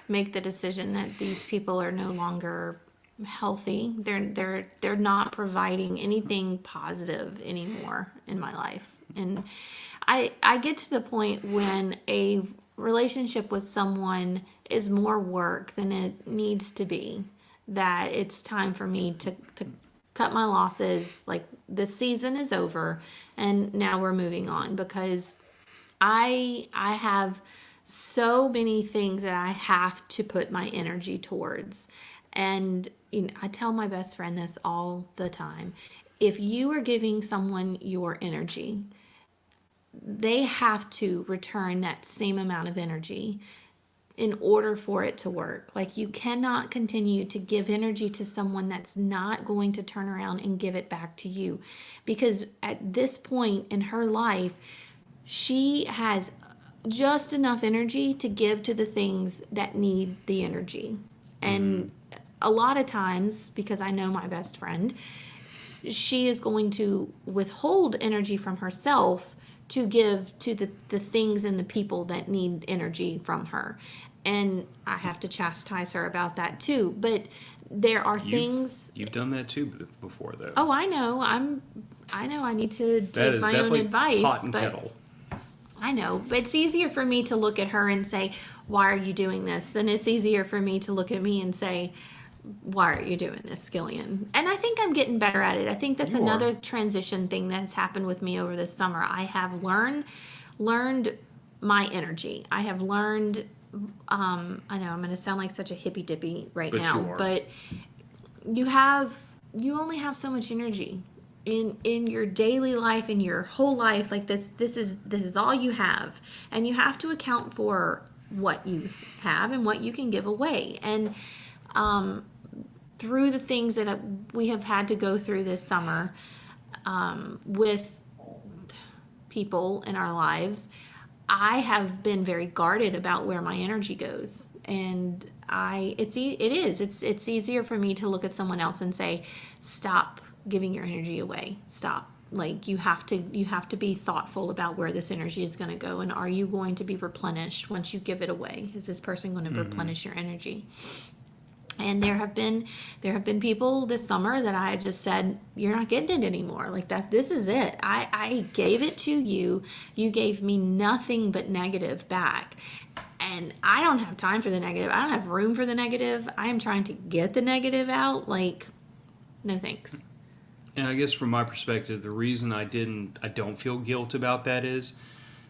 make the decision that these people are no longer healthy. They're not providing anything positive anymore in my life. And I get to the point when a relationship with someone is more work than it needs to be, that it's time for me to cut my losses. Like the season is over and now we're moving on, because I have so many things that I have to put my energy towards. And I tell my best friend this all the time. If you are giving someone your energy, they have to return that same amount of energy in order for it to work. Like you cannot continue to give energy to someone that's not going to turn around and give it back to you. Because at this point in her life, she has just enough energy to give to the things that need the energy. And a lot of times, because I know my best friend, she is going to withhold energy from herself to give to the things and the people that need energy from her. And I have to chastise her about that too. But there are things. you've done that too before, though. Oh, I know. I know I need to That take is my own definitely advice, pot and but kettle. I know, but it's easier for me to look at her and say, "Why are you doing this?" than it's easier for me to look at me and say, "Why are you doing this, Skillian?" And I think I'm getting better at it. I think that's You are. another transition thing that's happened with me over this summer. I have learned my energy. I have learned. I know I'm going to sound like such a hippy dippy right But now, you are. but you only have so much energy in your daily life, in your whole life. Like this is all you have, and you have to account for what you have and what you can give away. And through the things that we have had to go through this summer, with people in our lives, I have been very guarded about where my energy goes. And it's easier for me to look at someone else and say, "Stop giving your energy away. Stop." Like you have to be thoughtful about where this energy is going to go, and are you going to be replenished once you give it away? Is this person going to replenish your energy? And there have been people this summer that I just said, "You're not getting it anymore. Like that, this is it. I gave it to you. You gave me nothing but negative back. And I don't have time for the negative. I don't have room for the negative. I am trying to get the negative out. Like, no thanks." And I guess from my perspective, the reason I don't feel guilt about that is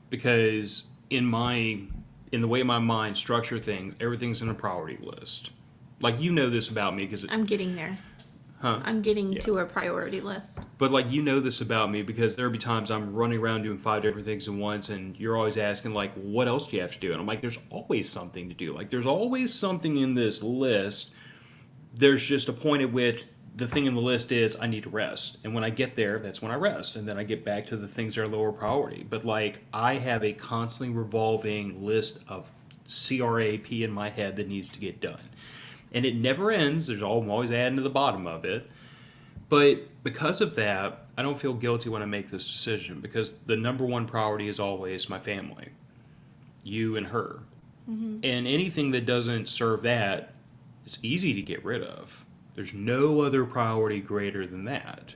because in the way my mind structure things, everything's in a priority list. Like, you know this about me because I'm getting there. huh? I'm getting Yeah. to a priority list. But like, you know this about me because there'll be times I'm running around doing 5 different things at once, and you're always asking like, "What else do you have to do?" And I'm like, "There's always something to do. Like, there's always something in this list. There's just a point at which the thing in the list is I need to rest, and when I get there, that's when I rest, and then I get back to the things that are lower priority." But like, I have a constantly revolving list of CRAP in my head that needs to get done. And it never ends. I'm always adding to the bottom of it. But because of that, I don't feel guilty when I make this decision because the number one priority is always my family, you and her. And anything that doesn't serve that, it's easy to get rid of. There's no other priority greater than that.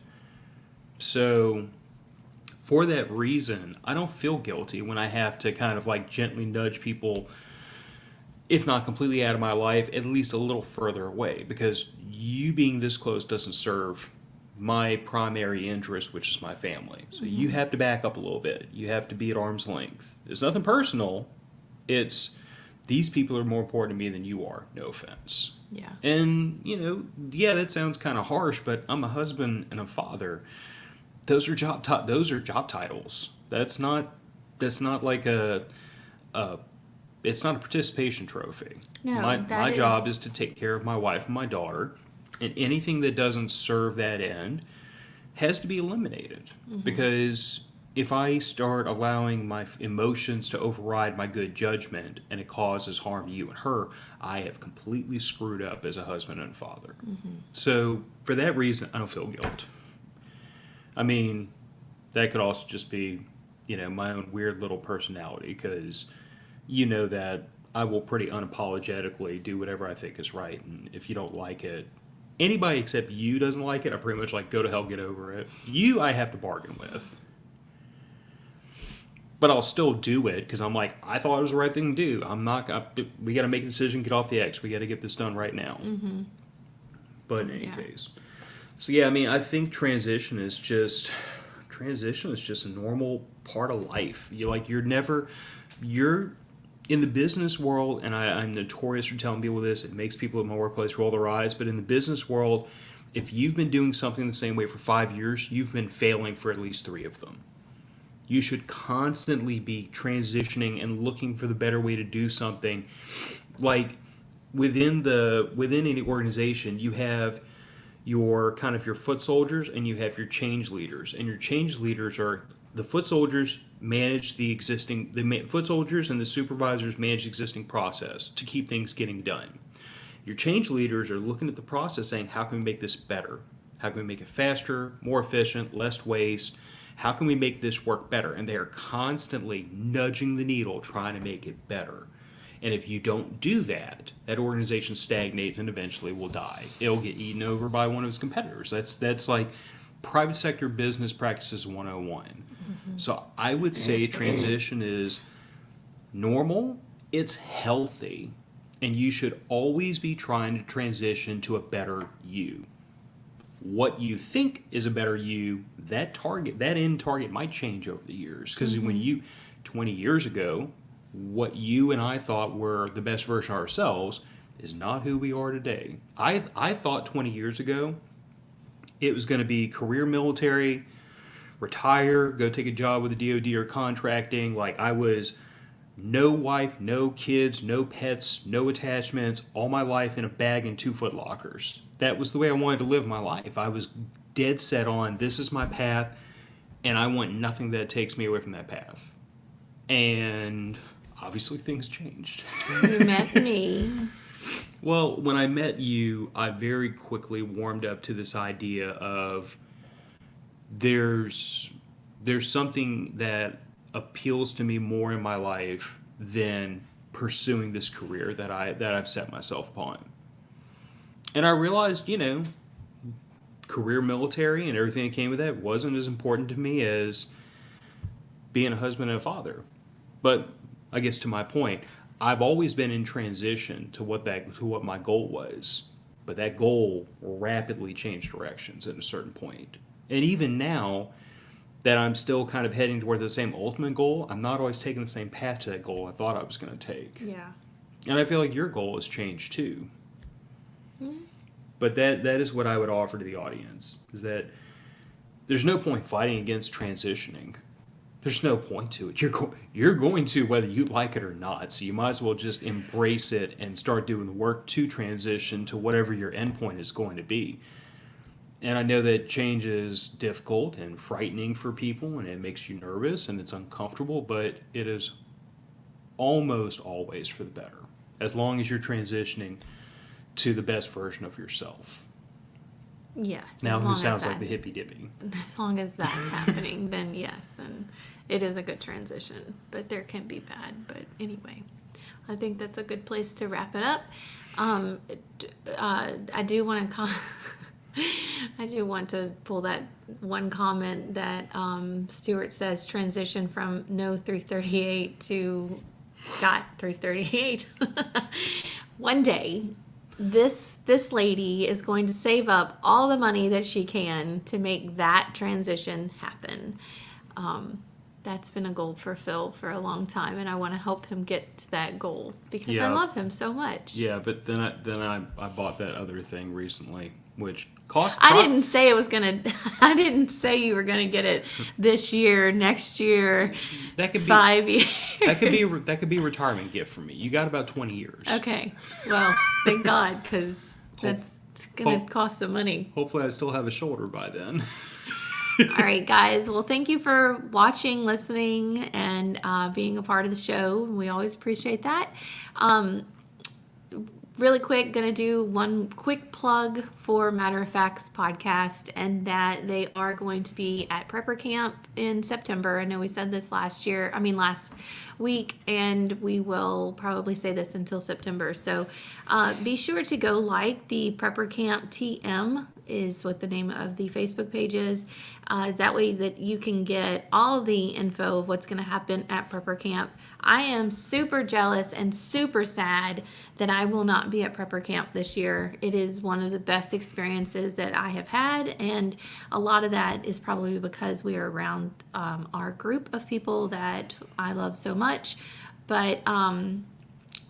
So, for that reason, I don't feel guilty when I have to kind of like gently nudge people, if not completely out of my life, at least a little further away, because you being this close doesn't serve my primary interest, which is my family. So you have to back up a little bit. You have to be at arm's length. It's nothing personal. It's these people are more important to me than you are. No offense. Yeah. And, yeah, that sounds kind of harsh, but I'm a husband and a father. Those are job titles. That's not like it's not a participation trophy. No, My job is to take care of my wife and my daughter, and anything that doesn't serve that end has to be eliminated. Because if I start allowing my emotions to override my good judgment and it causes harm to you and her, I have completely screwed up as a husband and father. So for that reason, I don't feel guilt. I mean, that could also just be, my own weird little personality, because you know that I will pretty unapologetically do whatever I think is right. And if you don't like it, anybody except you doesn't like it, I pretty much like, go to hell, get over it. You, I have to bargain with. But I'll still do it because I'm like, I thought it was the right thing to do. We got to make a decision, get off the X. We got to get this done right now. But in any case. So yeah, I mean, I think transition is just a normal part of life. You're in the business world, and I'm notorious for telling people this. It makes people at my workplace roll their eyes. But in the business world, if you've been doing something the same way for 5 years, you've been failing for at least 3 of them. You should constantly be transitioning and looking for the better way to do something. Like within any organization, you have your foot soldiers and you have your change leaders. And your change leaders are the foot soldiers foot soldiers and the supervisors manage the existing process to keep things getting done. Your change leaders are looking at the process saying, how can we make this better? How can we make it faster, more efficient, less waste? How can we make this work better? And they are constantly nudging the needle, trying to make it better. And if you don't do that, that organization stagnates and eventually will die. It'll get eaten over by one of its competitors. That's like private sector business practices 101. So I would say transition is normal, it's healthy, and you should always be trying to transition to a better you. What you think is a better you, that end target might change over the years. Because when 20 years ago, what you and I thought were the best version of ourselves is not who we are today. I thought 20 years ago it was going to be career military, retire, go take a job with the DOD or contracting. Like I was no wife, no kids, no pets, no attachments, all my life in a bag and 2-foot lockers. That was the way I wanted to live my life. I was dead set on this is my path, and I want nothing that takes me away from that path. And obviously things changed. You met me. Well, when I met you, I very quickly warmed up to this idea of there's something that appeals to me more in my life than pursuing this career that I've set myself upon. And I realized, career military and everything that came with that wasn't as important to me as being a husband and a father. But I guess to my point, I've always been in transition to what my goal was. But that goal rapidly changed directions at a certain point. And even now that I'm still kind of heading toward the same ultimate goal, I'm not always taking the same path to that goal I thought I was going to take. Yeah. And I feel like your goal has changed too. Mm-hmm. But that is what I would offer to the audience, is that there's no point fighting against transitioning. There's no point to it. You're going to, whether you like it or not. So you might as well just embrace it and start doing the work to transition to whatever your endpoint is going to be. And I know that change is difficult and frightening for people, and it makes you nervous and it's uncomfortable, but it is almost always for the better, as long as you're transitioning to the best version of yourself. Yes. Now, who sounds like the hippy dippy? As long as that's happening, then yes, then it is a good transition. But there can be bad. But anyway, I think that's a good place to wrap it up. I do want to I do want to pull that one comment that Stuart says, transition from no 338 to got 338. One day, this lady is going to save up all the money that she can to make that transition happen. That's been a goal for Phil for a long time, and I want to help him get to that goal because I love him so much. Yeah, but then I bought that other thing recently, which cost. I didn't say it was gonna. I didn't say you were gonna get it this year, next year, that could 5 years. That could be a retirement gift for me. You got about 20 years. Okay, well, thank God, because that's gonna cost some money. Hopefully, I still have a shoulder by then. All right, guys. Well, thank you for watching, listening, and being a part of the show. We always appreciate that. Really quick, going to do one quick plug for Matter of Facts podcast, and that they are going to be at Prepper Camp in September. I know we said this last week, and we will probably say this until September. So be sure to go like the Prepper Camp TM is what the name of the Facebook page is. That way that you can get all the info of what's going to happen at Prepper Camp. I am super jealous and super sad that I will not be at Prepper Camp this year. It is one of the best experiences that I have had, and a lot of that is probably because we are around our group of people that I love so much. But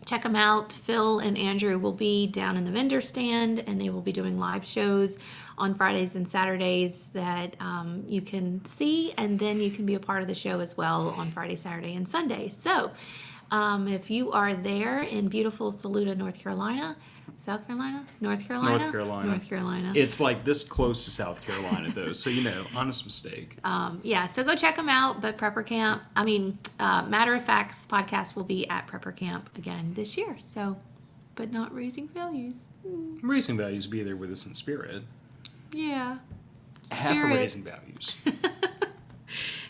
check them out. Phil and Andrew will be down in the vendor stand, and they will be doing live shows on Fridays and Saturdays that you can see, and then you can be a part of the show as well on Friday, Saturday, and Sunday. So if you are there in beautiful Saluda, North Carolina, North Carolina. It's like this close to South Carolina, though, so honest mistake. So go check them out. But Prepper Camp, Matter of Facts podcast will be at Prepper Camp again this year. So, but not Raising Values. Raising Values be there with us in spirit. Yeah. Half of Raising Values.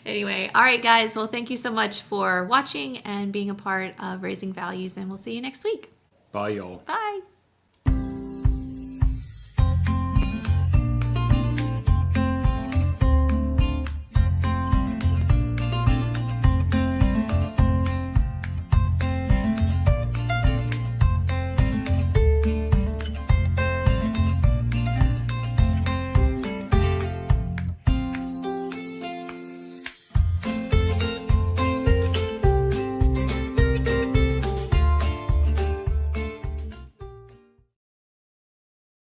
Anyway, all right, guys. Well, thank you so much for watching and being a part of Raising Values, and we'll see you next week. Bye, y'all. Bye.